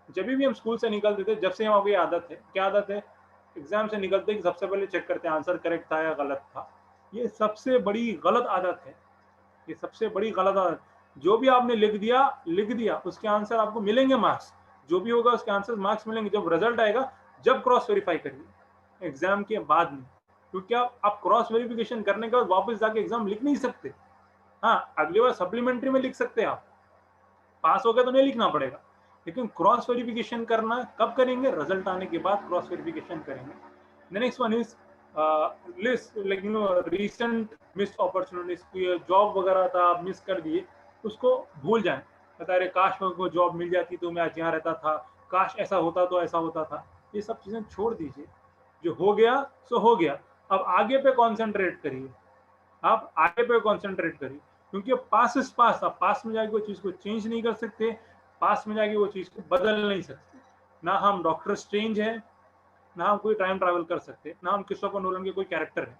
जब भी हम स्कूल से निकलते थे, जब से हमारी ये आदत है, क्या आदत है? एग्जाम से निकलते ही सबसे पहले चेक करते हैं आंसर करेक्ट था या गलत था. ये सबसे बड़ी गलत आदत है. ये सबसे बड़ी गलत आदत. जो भी आपने लिख दिया उसके आंसर आपको मिलेंगे मार्क्स. जो भी होगा उसके आंसर मार्क्स मिलेंगे. जब रिजल्ट आएगा जब क्रॉस वेरीफाई करिए एग्जाम के बाद में, क्योंकि आप क्रॉस वेरिफिकेशन करने के बाद वापस जाके एग्जाम लिख नहीं सकते. हाँ, अगली बार सप्लीमेंट्री में लिख सकते हैं आप, पास हो गए तो नहीं लिखना पड़ेगा. लेकिन क्रॉस वेरिफिकेशन करना कब करेंगे? रिजल्ट आने के बाद क्रॉस वेरिफिकेशन करेंगे. Next one is list, like recent missed opportunities. Job वगैरह था आप मिस कर दिए, उसको भूल जाएं. बता रहे काश को जॉब मिल जाती तो मैं आज यहाँ रहता था, काश ऐसा होता तो ऐसा होता था. ये सब चीज़ें छोड़ दीजिए. जो हो गया सो हो गया. अब आगे पे कॉन्सेंट्रेट करिए. आप आगे पे कॉन्सेंट्रेट करिए, क्योंकि पास इज पास. आप पास में जाके वो चीज़ को चेंज नहीं कर सकते, पास में जाके वो चीज़ को बदल नहीं सकते. ना हम डॉक्टर स्ट्रेंज है, ना हम कोई टाइम ट्रैवल कर सकते, ना हम क्रिस्टोफर नोलन के कोई कैरेक्टर है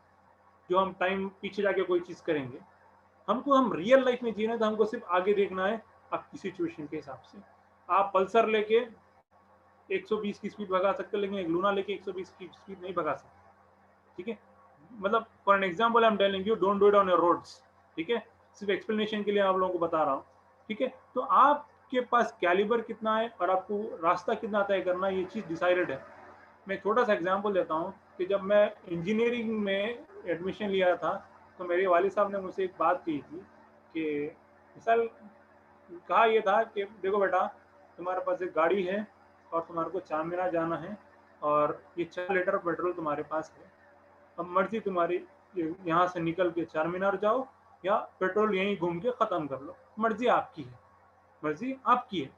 जो हम टाइम पीछे जाके कोई चीज़ करेंगे. हम रियल लाइफ में जीना है तो हमको सिर्फ आगे देखना है आपकी सिचुएशन के हिसाब से. आप पल्सर लेके 120 की स्पीड भगा सकते, लेकिन एक लूना लेके 120 की स्पीड नहीं भगा सकते. ठीक है. मतलब for an example I am telling you, don't do it on your roads. ठीक है. सिर्फ एक्सप्लेनेशन के लिए आप लोगों को बता रहा हूँ. ठीक है. तो आपके पास कैलिबर कितना है और आपको रास्ता कितना तय करना है, ये चीज़ डिसाइडेड है. मैं छोटा सा एग्जाम्पल देता हूँ कि जब मैं इंजीनियरिंग में एडमिशन लिया था तो मेरे वालिद साहब ने मुझसे एक बात कही थी कि मिसाल कहा ये था कि देखो बेटा, तुम्हारे पास एक गाड़ी है और तुम्हारे को चार मीनार जाना है और ये 4 लीटर पेट्रोल तुम्हारे पास है. अब मर्जी तुम्हारी, यहाँ से निकल के चार मीनार जाओ या पेट्रोल यहीं घूम के ख़त्म कर लो, मर्जी आपकी है, मर्जी आपकी है.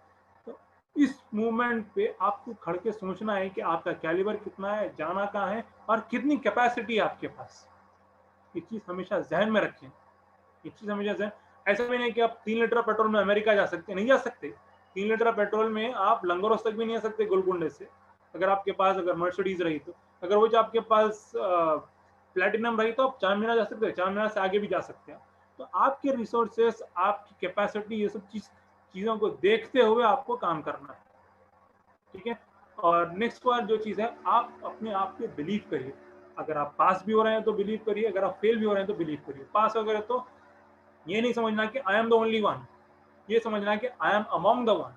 तो इस मूवमेंट पे आपको खड़ के सोचना है कि आपका कैलिबर कितना है, जाना कहाँ है और कितनी कैपेसिटी है आपके पास। ये चीज हमेशा जहन में रखें। ये चीज हमेशा जहन, ऐसा भी नहीं कि आप 3 लीटर पेट्रोल में अमेरिका जा सकते, नहीं जा सकते। 3 लीटर पेट्रोल में आप लंगोरस तक भी नहीं आ सकते गोलकुंडे से, अगर आपके पास अगर मर्सिडीज रही तो। अगर वो जो आपके पास प्लेटिनम रही तो आप 4 मीनार जा सकते हैं, 4 मीनार से आगे भी जा सकते हैं। तो आपके रिसोर्सेस, आपकी कैपेसिटी, ये सब चीजों को देखते हुए आपको काम करना है, ठीक है। और नेक्स्ट बार जो चीज है, आप अपने आप पे बिलीव करिए। अगर आप पास भी हो रहे हैं तो बिलीव करिए, अगर आप फेल भी हो रहे हैं तो बिलीव करिए। पास वगैरह तो ये नहीं समझना कि I am the only one, ये समझना कि I am among the one,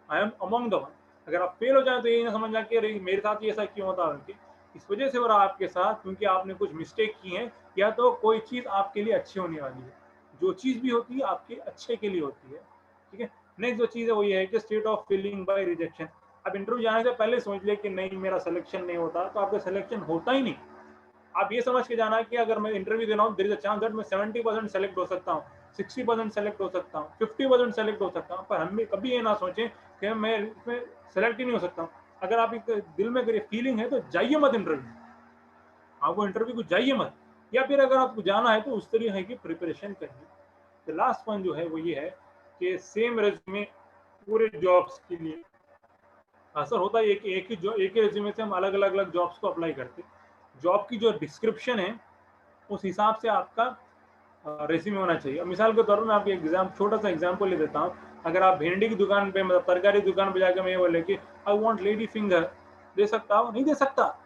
I am among the one. अगर आप फेल हो जाए तो ये ना समझना कि अरे मेरे साथ ये ऐसा क्यों होता है, इस वजह से हो रहा है आपके साथ क्योंकि आपने कुछ मिस्टेक की है, या तो कोई चीज आपके लिए अच्छी होने वाली है। जो चीज भी होती है आपके अच्छे के लिए होती है, ठीक है। नेक्स्ट जो चीज है वो ये है कि state of feeling by rejection. अब इंटरव्यू जाने से पहले सोच ले कि नहीं मेरा सिलेक्शन नहीं होता, तो आपका सिलेक्शन होता ही नहीं। आप ये समझ के जाना कि अगर मैं इंटरव्यू दे रहा हूँ, there is a chance that मैं 70% सेलेक्ट हो सकता हूँ, 60% सेलेक्ट हो सकता हूँ, 50% सेलेक्ट हो सकता हूँ, पर हम भी कभी ये ना सोचें कि मैं इसमें सेलेक्ट ही नहीं हो सकता हूँ। अगर आप एक दिल में अगर फीलिंग है तो जाइए मत इंटरव्यू, आपको इंटरव्यू को जाइए मत। या फिर अगर आपको जाना है तो उस तरीके की प्रिपरेशन करिए। तो लास्ट वन जो है वो ये है कि सेम रेज्यूमे पूरे जॉब्स के लिए। असर होता है एक ही रेज्यूमे से हम अलग अलग जॉब्स को अप्लाई करते। जॉब की जो डिस्क्रिप्शन है उस हिसाब से आपका रेज्यूमे होना चाहिए। मिसाल के तौर पर मैं आपको एग्जाम छोटा सा एग्जांपल ले देता हूँ। अगर आप भिंडी की दुकान पे, मतलब तरकारी दुकान पे जाकर मैं ये बोले कि आई वांट लेडी फिंगर, दे सकता हो? नहीं दे सकता।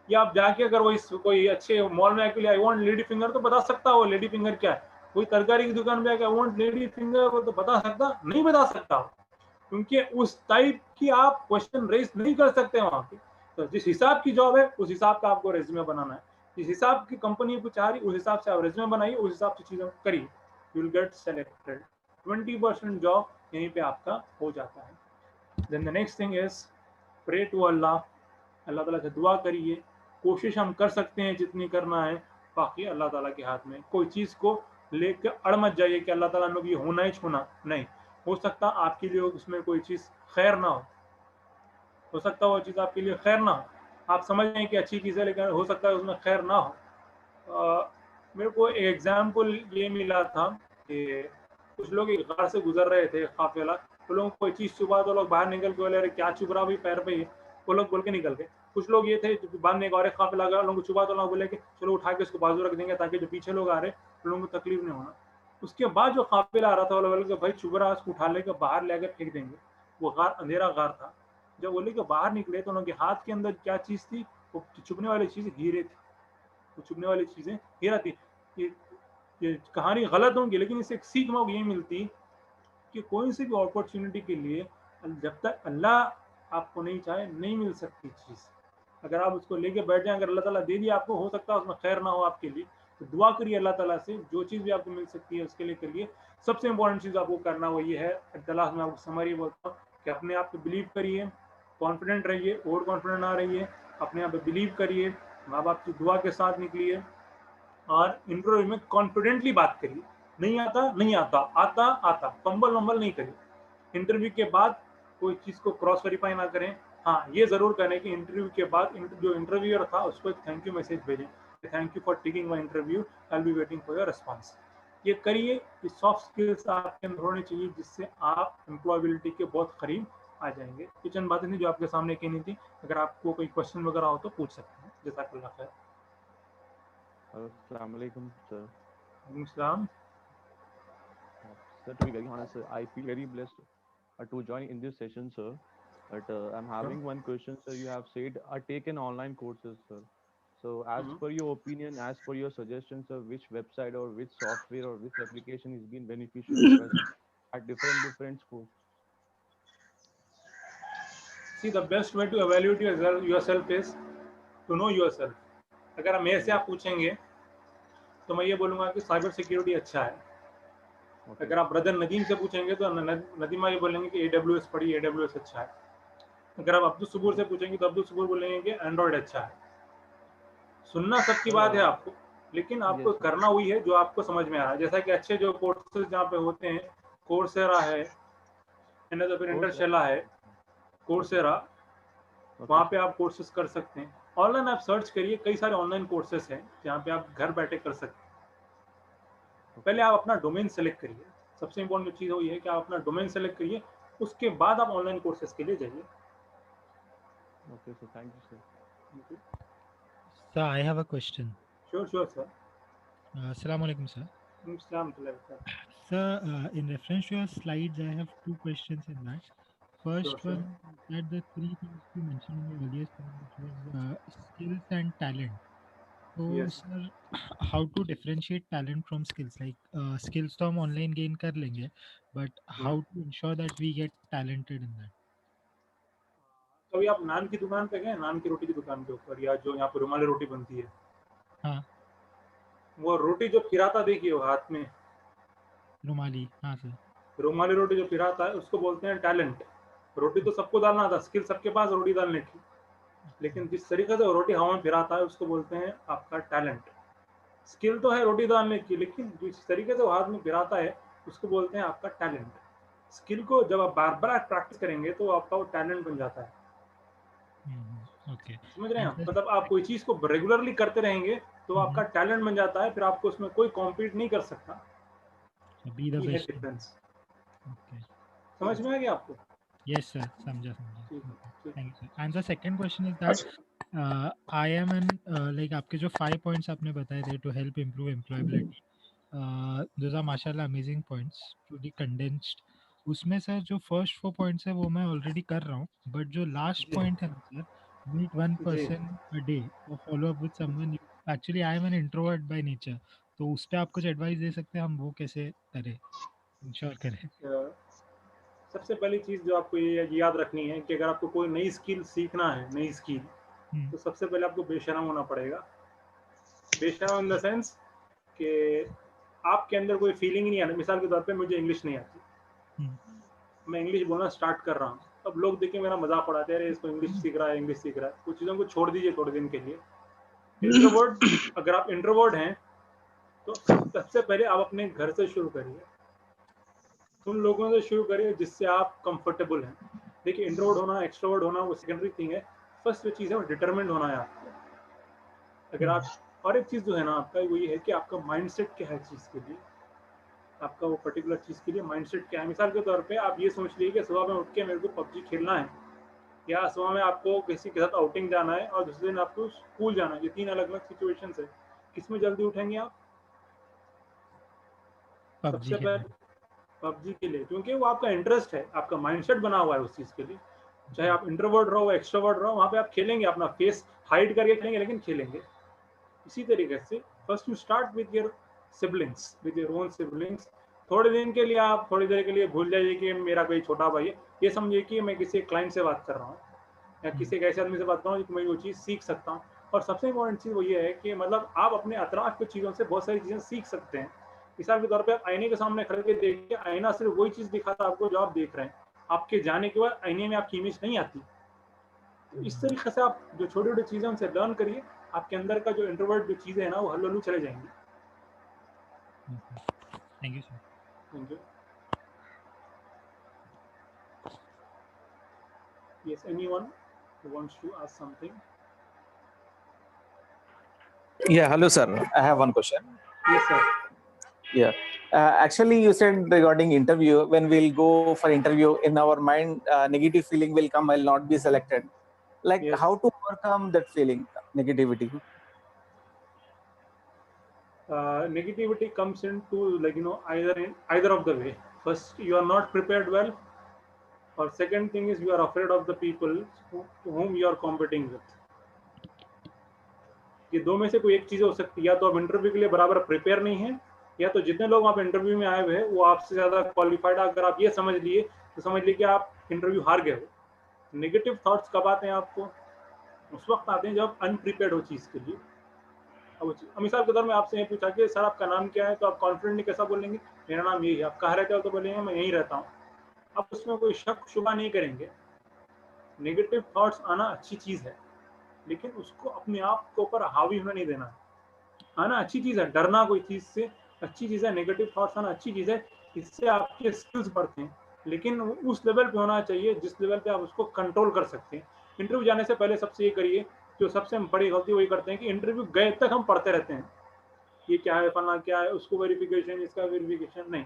या आप जाके अगर वो कोई अच्छे मॉल में आके आई वांट लेडी फिंगर, तो बता सकता हो लेडी फिंगर क्या है। कोई तरकारी की दुकान पे आके आई वांट लेडी फिंगर, तो बता सकता? नहीं बता सकता, क्योंकि उस टाइप की आप क्वेश्चन रेज नहीं कर सकते वहां पे। तो जिस हिसाब की जॉब है उस हिसाब का आपको रेज्यूमे बनाना है, जिस हिसाब की कंपनी को चाह रही उस हिसाब से आप रेज्यूमे बनाइए, उस हिसाब से चीजें करिए, you will get selected. 20% job यहीं पे आपका हो जाता है। Then the next thing is pray to Allah. Allah ताला से दुआ करिए। कोशिश हम कर सकते हैं जितनी करना है, बाकी अल्लाह ताला के हाथ में। कोई चीज को लेकर अड़ मत जाइए कि अल्लाह ताला ने ये होना ही छूना, नहीं। हो सकता आपके लिए उसमें कोई चीज खैर ना हो सकता वो चीज आपके लिए खैर ना हो। आप समझ रहे हैं कि अच्छी चीज है, लेकिन हो सकता है उसमें खैर ना हो। मेरे को एक एग्जाम्पल ये मिला था कि कुछ लोग एक गार से गुजर रहे थे काफिला, तो लोगों को कोई चीज चुभा तो लोग बाहर निकल के बोले अरे क्या चुभ रहा भाई पैर पे, वो लोग बोल के निकल गए। कुछ लोग ये थे बाद में और काफिला गया, लोगों को चुभा तो लोग बोले कि चलो उठा के उसको बाजू रख देंगे ताकि जो पीछे लोग आ रहे तो लोगों को तकलीफ नहीं होना। उसके बाद जो काफिला आ रहा था वो बोले भाई चुभ रहा, उसको उठा लेकर बाहर ले आकर फेंक देंगे। वो गार अंधेरा गार था। जब बोले कि बाहर निकले तो उनके हाथ के अंदर क्या चीज थी, वो चुभने वाली चीज हीरे थी। वो चुभने वाली चीजें हीरा थी। ये कहानी गलत होंगी, लेकिन इससे एक सीख मौक ये मिलती कि कोई सी भी अपॉर्चुनिटी के लिए जब तक अल्लाह आपको नहीं चाहे नहीं मिल सकती चीज। अगर आप उसको लेके बैठ जाए, अगर अल्लाह ताला दे दिया आपको, हो सकता है उसमें खैर ना हो आपके लिए, तो दुआ करिए अल्लाह ताला से, जो चीज भी आपको मिल सकती है उसके लिए करिए। सबसे इंपॉर्टेंट चीज आपको करना वो ये है, अल्लाह में आपको समरी बोलता हूँ कि अपने आप पे बिलीव करिए, कॉन्फिडेंट रहिए, ओवर कॉन्फिडेंट ना रहिए, अपने आप पे बिलीव करिए, माँ बाप की दुआ के साथ निकलिए और इंटरव्यू में कॉन्फिडेंटली बात करिए। नहीं आता नहीं आता, आता आता, फंबल वंबल नहीं करिए। इंटरव्यू के बाद कोई चीज को क्रॉस वेरीफाई ना करें। हाँ ये जरूर करें कि इंटरव्यू के बाद जो इंटरव्यूअर था उसको एक थैंक यू मैसेज भेजें, thank you for taking my interview, I will be waiting for your response. ये करिए कि सॉफ्ट स्किल्स आपके अंदर होनी चाहिए, जिससे आप एम्प्लॉयबिलिटी के बहुत करीब आ जाएंगे। ये चंद बातें थी जो आपके सामने कहनी थी। अगर आपको कोई क्वेश्चन वगैरह हो तो पूछ सकते हैं। जज़ाकल्लाह खैर। Assalamu alaikum, sir. Islam. Sir, to be very honest, sir, I feel very blessed to join in this session, sir. But I'm having one question, sir. You have said taken online courses, sir. So, as per your opinion, as per your suggestion, sir, which website or which software or which application is being beneficial to us at different schools? See, the best way to evaluate yourself is to know yourself. अगर मेरे से आप पूछेंगे तो मैं ये बोलूँगा कि साइबर सिक्योरिटी अच्छा है। Okay. अगर आप ब्रदर नदीम से पूछेंगे तो नदीमा ये बोलेंगे कि AWS पढ़ी, AWS अच्छा है। अगर आप अब्दुल सबूर से पूछेंगे तो अब्दुल सबूर बोलेंगे कि एंड्रॉइड अच्छा है। सुनना सबकी बात है आपको, लेकिन आपको Yes, sir. करना वही है जो आपको समझ में आ रहा है। जैसा कि अच्छे जो कोर्सेज जहाँ पे होते हैं, कोर्सेरा है, फिर इंटरशेला है, कोर्सेरा, वहाँ पे आप कोर्सेज कर सकते हैं। ऑनलाइन आप सर्च करिए, कई सारे ऑनलाइन कोर्सेज हैं जहाँ पे आप घर बैठे कर सकते हैं। पहले आप अपना डोमेन सेलेक्ट करिए, सबसे इम्पोर्टेंट चीज़ वो ये है कि आप अपना डोमेन सेलेक्ट करिए, उसके बाद आप ऑनलाइन कोर्सेज के लिए जाइए। Okay, so thank you, sir. Sir, I have a question. Sure sir. Assalamu alaikum, sir. इस्लाम तो लगता है। Sir, in reference to your slides, I have two questions in that. First Sure, sir. one, that the three things you mentioned in your earlier slide, which was skills and talent. So, Yes. sir, how to differentiate talent from skills? Like skills तो हम online gain कर लेंगे, but how to ensure that we get talented in that? कभी आप नान की दुकान पे गए, नान की रोटी की दुकान के ऊपर, या जो यहाँ पर रुमाली रोटी बनती है, हाँ, वो रोटी जो फिराता देखिए वो हाथ में, रुमाली, हाँ सर, रुमाली रोटी जो फिराता है उसको बोलते हैं टैलेंट। रोटी तो सबको डालना आता, स्किल सबके पास रोटी डालने की, लेकिन जिस तरीके से वो रोटी हवा में फिराता है उसको बोलते हैं आपका टैलेंट। स्किल तो है रोटी डालने की, लेकिन जिस तरीके से वो हाथ में फिराता है उसको बोलते हैं आपका टैलेंट। स्किल को जब आप बार बार प्रैक्टिस करेंगे तो आपका वो टैलेंट बन जाता है। okay. समझ रहे हैं आप? मतलब आप कोई चीज को रेगुलरली करते रहेंगे तो आपका टैलेंट बन जाता है, फिर आपको उसमें कोई कॉम्पीट नहीं कर सकता। Be the ये है best. डिफरेंस। Okay. समझ में आ गया आपको? Yes, sir. समझा. ठीक, Okay. ठीक। Thank you, sir. And the second question is that I am an like आपके जो 5 points आपने बताए थे to help improve employability. Those are माशाल्लाह amazing points to be condensed. उसमें सर जो first 4 points है वो मैं already कर रहा हूँ, but जो last जी। point है ना sir, meet one person a day or follow up with someone. Actually, I am an introvert by nature. तो उस पे आप कुछ advice दे सकते हैं, हम वो कैसे करें, ensure करें? सबसे पहली चीज जो आपको ये याद रखनी है कि अगर आपको कोई नई स्किल सीखना है, नई स्किल, तो सबसे पहले आपको बेशरम होना पड़ेगा। बेशरम इन द सेंस कि आपके अंदर कोई फीलिंग ही नहीं आना। मिसाल के तौर पे मुझे इंग्लिश नहीं आती, मैं इंग्लिश बोलना स्टार्ट कर रहा हूँ, अब लोग देख के मेरा मजाक उड़ाते हैं, अरे इसको इंग्लिश सीख रहा है, इंग्लिश सीख रहा है। कुछ चीज़ों को छोड़ दीजिए थोड़े दिन के लिए। इंट्रोवर्ट, अगर आप इंट्रोवर्ट हैं तो सबसे पहले आप अपने घर से शुरू करिए, उन लोगों से शुरू करिए जिससे आप कंफर्टेबल हैं। देखिए, इंट्रोवर्ट होना, एक्सट्रोवर्ट होना वो सेकेंडरी थिंग है। फर्स्ट जो चीज़ है वो डिटरमिन्ड होना है आपको। अगर आप, और एक चीज़ जो है ना आपका, वो ये है कि आपका माइंडसेट क्या है चीज़ के लिए, आपका वो पर्टिकुलर चीज़ के लिए माइंडसेट क्या है। मिसाल के तौर पे आप ये सोच लीजिए कि सुबह में उठ के मेरे को पबजी खेलना है, या सुबह में आपको किसी के साथ आउटिंग जाना है और दूसरे दिन आपको स्कूल जाना है। ये तीन अलग अलग सिचुएशन है, किसमें जल्दी उठेंगे आप? सबसे पहले पबजी के लिए, क्योंकि वो आपका इंटरेस्ट है, आपका माइंडसेट बना हुआ है उस चीज़ के लिए। चाहे आप इंट्रोवर्ट रहो, एक्सट्रोवर्ट रहो, वहाँ पे आप खेलेंगे, अपना फेस हाइड करके खेलेंगे, लेकिन खेलेंगे। इसी तरीके से first you start with your siblings, with your own siblings. थोड़े दिन के लिए आप थोड़ी देर के लिए भूल जाइए कि मेरा कोई छोटा भाई है, ये समझिए कि मैं किसी क्लाइंट से बात कर रहा हूँ या किसी एक ऐसे आदमी से बात कर रहा हूँ कि मैं वो चीज़ सीख सकता हूँ। और सबसे इम्पोर्टेंट चीज़ वो ये है कि मतलब आप अपने अतराफ की चीज़ों से बहुत सारी चीज़ें सीख सकते हैं। मिसाल के तौर पे आप आईने के सामने खड़े के देखिए, आईना सिर्फ वही चीज़ दिखाता है आपको जो आप देख रहे हैं। आपके जाने के बाद आईने में आपकी इमेज नहीं आती। तो इस तरीके से आप जो छोटी छोटी चीज़ें उनसे लर्न करिए, आपके अंदर का जो इंट्रोवर्ट जो चीज़ें हैं ना वो हल्लू चले जाएंगी। Thank you sir. Thank you. Yes, anyone who wants to ask something? Yeah, hello, sir. I have one question. Yes, sir. Yeah. Actually, you said regarding interview, when we'll go for interview, in our mind, negative feeling will come, I'll not be selected. Like, Yes. how to overcome that feeling, negativity? Negativity comes into, like, either of the way. First, you are not prepared well, or second thing is you are afraid of the people to whom you are competing with. ये दो में से कोई एक चीज हो सकती है, या तो आप इंटरव्यू के लिए बराबर प्रिपेयर नहीं है, या तो जितने लोग आप इंटरव्यू में आए हुए हैं वो आपसे ज्यादा क्वालिफाइड। अगर आप ये समझ लिए तो समझ लीजिए कि आप इंटरव्यू हार गए हो। नेगेटिव थॉट्स कब आते हैं आपको? उस वक्त आते हैं जब अनप्रिपेयर्ड हो चीज के लिए। अब मिसाल के तौर में आपसे ये पूछा कि सर आपका नाम क्या है, तो आप कॉन्फिडेंटली कैसा बोलेंगे, मेरा नाम यही है। आप कहाँ रहते हो, तो बोलेंगे मैं यहीं रहता हूँ। आप उसमें कोई शक शुबा नहीं करेंगे। नेगेटिव थॉट्स आना अच्छी चीज है, लेकिन उसको अपने आप के ऊपर हावी होने नहीं देना। आना अच्छी चीज है, डरना कोई चीज से अच्छी चीज है, नेगेटिव थॉट्स आना अच्छी चीज है, इससे आपके स्किल्स बढ़ते हैं। लेकिन उस लेवल पे होना चाहिए जिस लेवल पे आप उसको कंट्रोल कर सकते हैं। इंटरव्यू जाने से पहले सबसे ये करिए, जो सबसे बड़ी गलती वही करते हैं कि इंटरव्यू गए तक हम पढ़ते रहते हैं, ये क्या है, फलना क्या है, उसको वेरिफिकेशन, इसका वेरिफिकेशन नहीं।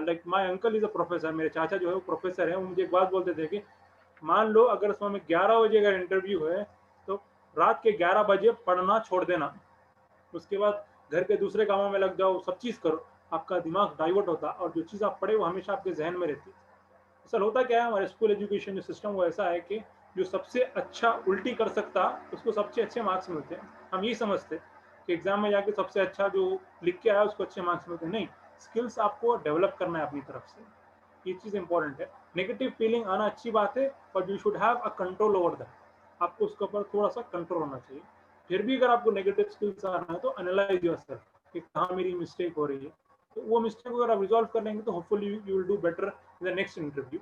Like my uncle is a professor, मेरे चाचा जो है वो प्रोफेसर है, वो मुझे एक बात बोलते थे कि मान लो अगर सुबह में 11 बजे अगर इंटरव्यू है तो रात के 11 बजे पढ़ना छोड़ देना, उसके बाद घर के दूसरे कामों में लग जाओ, सब चीज़ करो, आपका दिमाग डाइवर्ट होता और जो चीज़ आप पढ़े वो हमेशा आपके जहन में रहती। असल होता क्या है, हमारे स्कूल एजुकेशन जो सिस्टम वो ऐसा है कि जो सबसे अच्छा उल्टी कर सकता उसको सबसे अच्छे मार्क्स मिलते हैं। हम यही समझते कि एग्जाम में जाके सबसे अच्छा जो लिख के आया उसको अच्छे मार्क्स मिलते हैं। नहीं, स्किल्स आपको डेवलप करना है अपनी तरफ से, ये चीज़ इंपॉर्टेंट है। नेगेटिव फीलिंग आना अच्छी बात है, but you should have a control over that, आपको उसके ऊपर थोड़ा सा कंट्रोल होना चाहिए। फिर भी अगर आपको नेगेटिव स्किल्स आना है तो एनालाइज योरसेल्फ कि कहाँ मेरी मिस्टेक हो रही है, तो वो मिस्टेक अगर आप रिजॉल्व कर लेंगे तो hopefully you will do better in the next interview.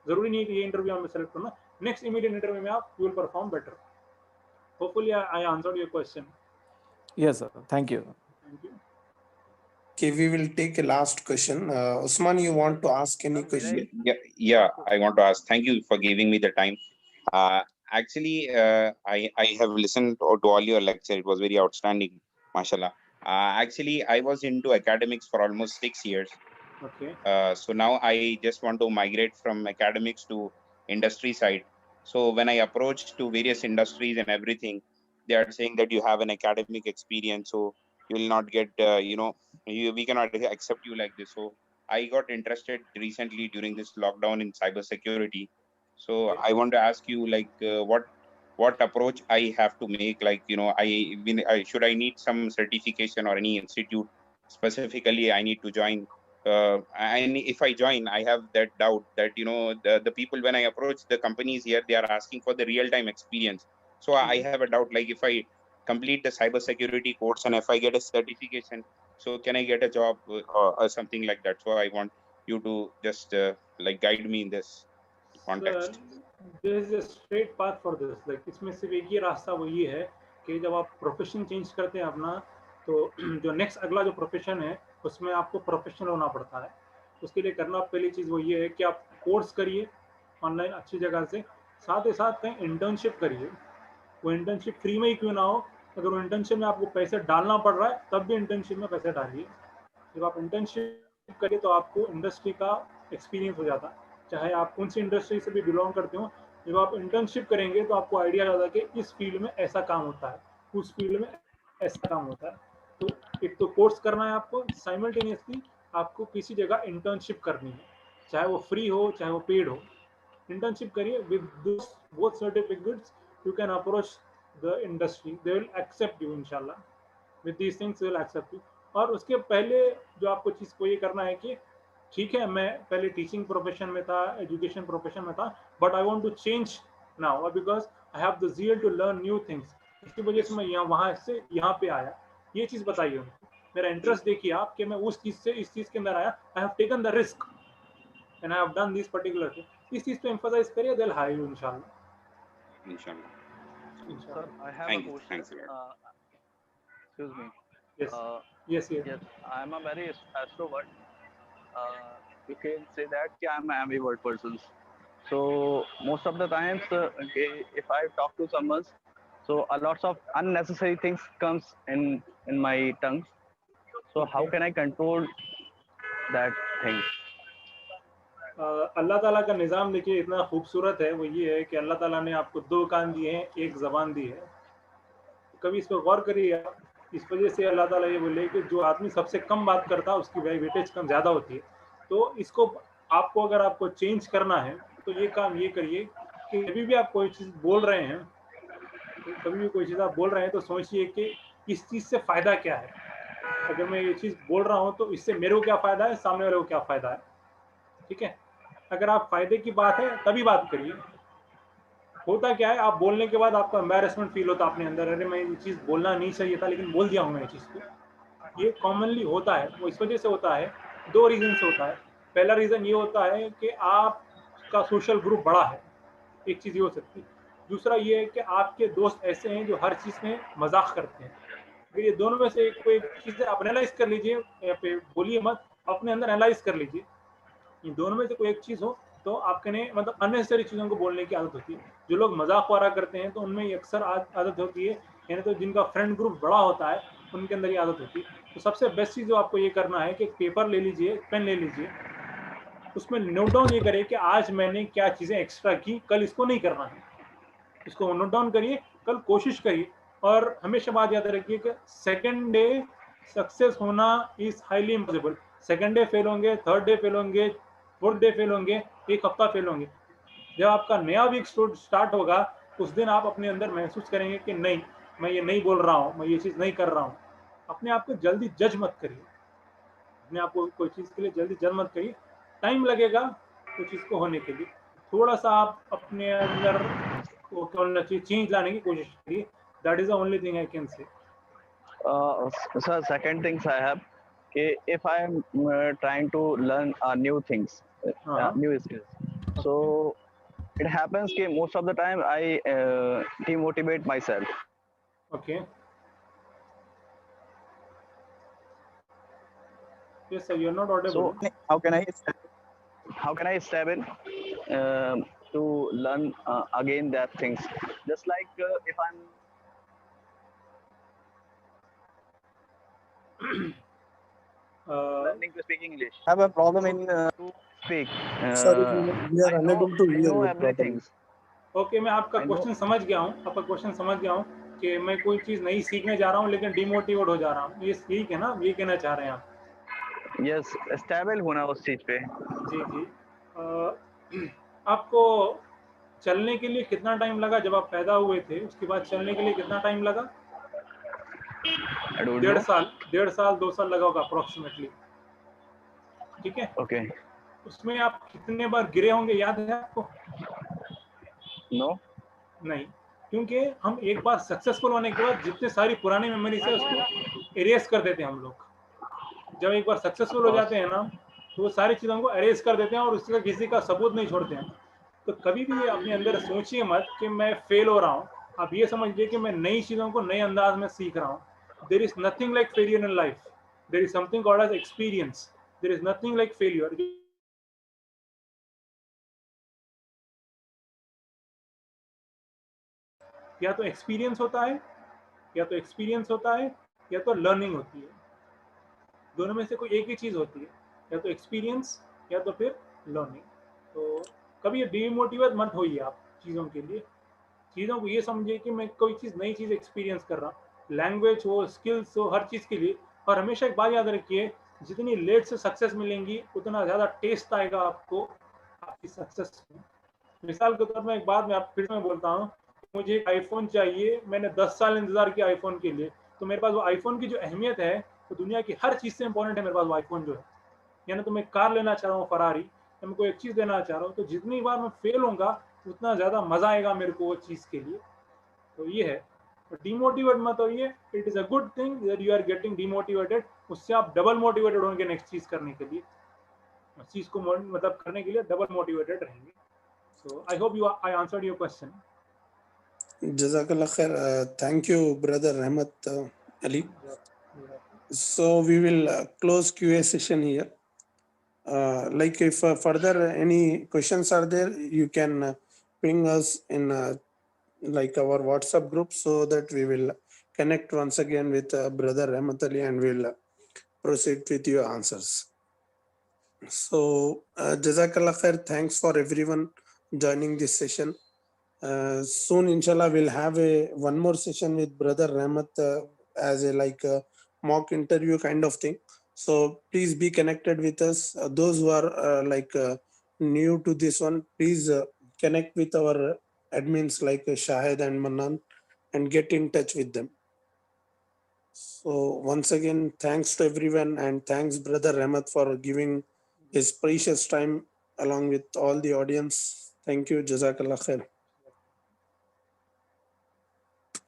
जरूरी नहीं है कि ये इंटरव्यू में सेलेक्ट करना, नेक्स्ट इमीडिएट इंटरव्यू में आप will perform better. Hopefully I answered your question. Yes, sir. Thank you. Thank you. Okay, we will take a last question. Usman, you want to ask any question? Yeah, I want to ask. Thank you for giving me the time. Actually, I have listened to all your lecture. It was very outstanding, mashallah. Actually, I was into academics for almost 6 years. Okay. So now I just want to migrate from academics to industry side. So when I approach to various industries and everything, they are saying that you have an academic experience, so you will not get, we cannot accept you like this. So I got interested recently during this lockdown in cybersecurity. So I want to ask you, like, what approach I have to make? Like, should I need some certification or any institute specifically I need to join? And if I join, I have that doubt that the people, when I approach the companies here, they are asking for the real-time experience. So I have a doubt, like, if I complete the cybersecurity course and if I get a certification, so can I get a job or something like that? So I want you to just like guide me in this context. There is a straight path for this. Like, इसमें सिर्फ एक ही रास्ता वो ये है कि जब आप प्रोफेशन चेंज करते हैं अपना, तो जो नेक्स्ट अगला जो प्रोफेशन है उसमें आपको प्रोफेशनल होना पड़ता है। उसके लिए करना पहली चीज़ वो ये है कि आप कोर्स करिए ऑनलाइन अच्छी जगह से, साथ ही साथ कहीं इंटर्नशिप करिए। वो इंटर्नशिप फ्री में ही क्यों ना हो, अगर वो इंटर्नशिप में आपको पैसे डालना पड़ रहा है तब भी इंटर्नशिप में पैसे डालिए। जब आप इंटर्नशिप करिए तो आपको इंडस्ट्री का एक्सपीरियंस हो जाता है, चाहे आप कौन सी इंडस्ट्री से भी बिलोंग करते हो। जब आप इंटर्नशिप करेंगे तो आपको आइडिया आ जाता है कि इस फील्ड में ऐसा काम होता है, उस फील्ड में ऐसा काम होता है। तो एक तो कोर्स करना है आपको, साइमल्टेनियसली आपको किसी जगह इंटर्नशिप करनी है, चाहे वो फ्री हो चाहे वो पेड हो। इंटर्नशिप करिए, with both certificates you can approach the industry, they will accept you इंशाल्लाह, with these things they will accept you. और उसके पहले जो आपको चीज़ को ये करना है कि ठीक है, मैं पहले टीचिंग प्रोफेशन में था, एजुकेशन प्रोफेशन में था, but I want to change now because I have the zeal to learn new things. इसकी वजह से मैं वहाँ से यहाँ पे आया। ये चीज़ बताइए उनको, मेरा इंटरेस्ट देखिए आप कि मैं उस चीज़ से इस चीज़ के अंदर आया। I have taken the risk and I have done this particular thing. इस चीज़ पे एम्फसाइज करिए, दे विल हायर यू इंशाल्लाह। Sir, I have a question. Excuse me. Yes. Yes, I am a very extrovert. You can say that I am an ambivert person. So most of the times, if I talk to someone, so a lots of unnecessary things comes in my tongue. So how can I control that thing? अल्लाह ताला का निज़ाम देखिए इतना खूबसूरत है, वो ये है कि अल्लाह ताला ने आपको 2 कान दिए हैं, एक ज़बान दी है। कभी इस पर गौर करिए आप। इस वजह से अल्लाह ताला ये बोले कि जो आदमी सबसे कम बात करता है उसकी वेटेज कम ज़्यादा होती है। तो इसको आपको अगर आपको चेंज करना है तो ये काम ये करिए कि कभी भी आप कोई चीज़ बोल रहे हैं, तो सोचिए कि इस चीज़ से फ़ायदा क्या है। अगर मैं ये चीज़ बोल रहा हूँ तो इससे मेरे को क्या फ़ायदा है, सामने वाले को क्या फ़ायदा है। ठीक है, अगर आप फ़ायदे की बात है तभी बात करिए। होता क्या है, आप बोलने के बाद आपको एम्बैरेसमेंट फील होता है अपने अंदर, अरे मैं ये चीज़ बोलना नहीं चाहिए था लेकिन बोल दिया हूँ मैं ये चीज़ को। ये कॉमनली होता है। वो इस वजह से होता है, 2 रीज़न से होता है। पहला रीज़न ये होता है कि आपका सोशल ग्रुप बड़ा है, एक चीज़ ये हो सकती है। दूसरा ये है कि आपके दोस्त ऐसे हैं जो हर चीज़ में मजाक करते हैं। अगर ये दोनों में से कोई चीज़ आप एनालाइज कर लीजिए, या पे बोलिए मत, अपने अंदर एनालाइज कर लीजिए इन दोनों में से कोई एक चीज हो तो आपके ने मतलब अननेसेसरी चीजों को बोलने की आदत होती है। जो लोग मजाक वारा करते हैं तो उनमें ये अक्सर आदत होती है, यानी तो जिनका फ्रेंड ग्रुप बड़ा होता है उनके अंदर ये आदत होती है। तो सबसे बेस्ट चीज जो आपको ये करना है कि एक पेपर ले लीजिए, पेन ले लीजिए, उसमें नोट डाउन ये करिए कि आज मैंने क्या चीजें एक्स्ट्रा की, कल इसको नहीं करना है। इसको नोट डाउन करिए, कल कोशिश करिए, और हमेशा बात याद रखिए कि सेकेंड डे सक्सेस होना is highly impossible. Second day fail होंगे, थर्ड डे फेल होंगे, फोर्थ डे फेल होंगे, एक हफ्ता फेल होंगे। जब आपका नया वीक स्टार्ट होगा उस दिन आप अपने अंदर महसूस करेंगे कि नहीं, मैं ये नहीं बोल रहा हूँ, मैं ये चीज़ नहीं कर रहा हूँ। अपने आप को जल्दी जज मत करिए, अपने आप को कोई चीज़ के लिए जल्दी जज मत करिए। टाइम लगेगा कोई चीज़ को होने के लिए, थोड़ा सा आप अपने अंदर को क्या होना चाहिए, चेंज लाने की कोशिश करिए। That is the only thing I can say. Sir, second things I have, if I am trying to learn new things, new skills, so it happens that most of the time I demotivate myself. Okay. Yes, sir, you're not audible. So how can I stable to learn again that things? Just like if I'm learning to speak English, I have a problem in to speak. Sorry, we are unable to hear you everything. Okay, मैं आपका question समझ गया हूँ, आपका question समझ गया हूँ कि मैं कोई चीज़ नई सीखने जा रहा हूँ लेकिन डिमोटिवेट हो जा रहा हूँ। ये ठीक है ना, ये कहना चाह रहे हैं आप? यस, स्टेबल होना उस चीज पे। जी जी। आपको चलने के लिए कितना टाइम लगा? जब आप पैदा हुए थे उसके बाद चलने के लिए कितना टाइम लगा? 1.5 साल, 2 साल लगा होगा अप्रोक्सीमेटली, ठीक है? ओके। उसमें आप कितने बार गिरे होंगे, याद है आपको? नो नहीं, क्योंकि हम एक बार सक्सेसफुल होने के बाद जितने सारी पुरानी मेमोरीज है उसको इरेज कर देते हैं हम लोग। जब एक बार सक्सेसफुल हो जाते हैं ना तो वो सारी चीज़ों को इरेज कर देते हैं और उसका किसी का सबूत नहीं छोड़ते हैं। तो कभी भी अपने अंदर सोचिए मत कि मैं फेल हो रहा हूँ, आप ये समझिए कि मैं नई चीज़ों को नए अंदाज में सीख रहा हूँ। There is nothing like failure in life, there is something called as experience, there is nothing like failure. या तो एक्सपीरियंस होता है, या तो एक्सपीरियंस होता है, या तो लर्निंग होती है। दोनों में से कोई एक ही चीज़ होती है, या तो एक्सपीरियंस या तो फिर लर्निंग। तो कभी डिमोटिवेट मत होइए आप चीज़ों के लिए। चीज़ों को ये समझिए कि मैं कोई चीज़ नई चीज़ एक्सपीरियंस कर रहा हूँ, लैंग्वेज हो, स्किल्स हो, हर चीज़ के लिए। और हमेशा एक बात याद रखिए, जितनी लेट से सक्सेस मिलेंगी उतना ज़्यादा टेस्ट आएगा आपको आपकी सक्सेस में। मिसाल के तौर पर एक बात मैं आप फिर से बोलता हूँ, मुझे एक आईफोन चाहिए, मैंने 10 साल इंतजार किया आईफोन के लिए, तो मेरे पास वो आईफोन की जो अहमियत है तो दुनिया की हर चीज़ से इंपॉर्टेंट है मेरे पास वो आईफोन जो है। यानी तो मैं कार लेना चाह रहा हूँ, फरारी, या मैं कोई एक चीज़ लेना चाह रहा हूँ, तो जितनी बार मैं फेल होऊंगा उतना ज़्यादा मज़ा आएगा मेरे को वो चीज़ के लिए। तो ये है, तो डिमोटिवेट मत होइए। It is a good thing that you are getting demotivated, उससे आप डबल मोटिवेटेड होंगे नेक्स्ट चीज़ करने के लिए, उस चीज़ को मतलब करने के लिए डबल मोटिवेटेड रहेंगे। So I hope I answered your question. Jazakallah khair. Thank you, brother Rahmat Ali. So we will close QA session here. Like if further any questions are there, you can ping us in like our WhatsApp group so that we will connect once again with brother Rahmat Ali and we'll proceed with your answers. So Jazakallah khair. Thanks for everyone joining this session. Soon inshallah we'll have one more session with brother Rahmat as a like a mock interview kind of thing. So please be connected with us. Those who are new to this one, please connect with our admins like Shahid and Manan and get in touch with them. So once again, thanks to everyone and thanks brother Rahmat for giving his precious time along with all the audience. Thank you. Jazakallah khair.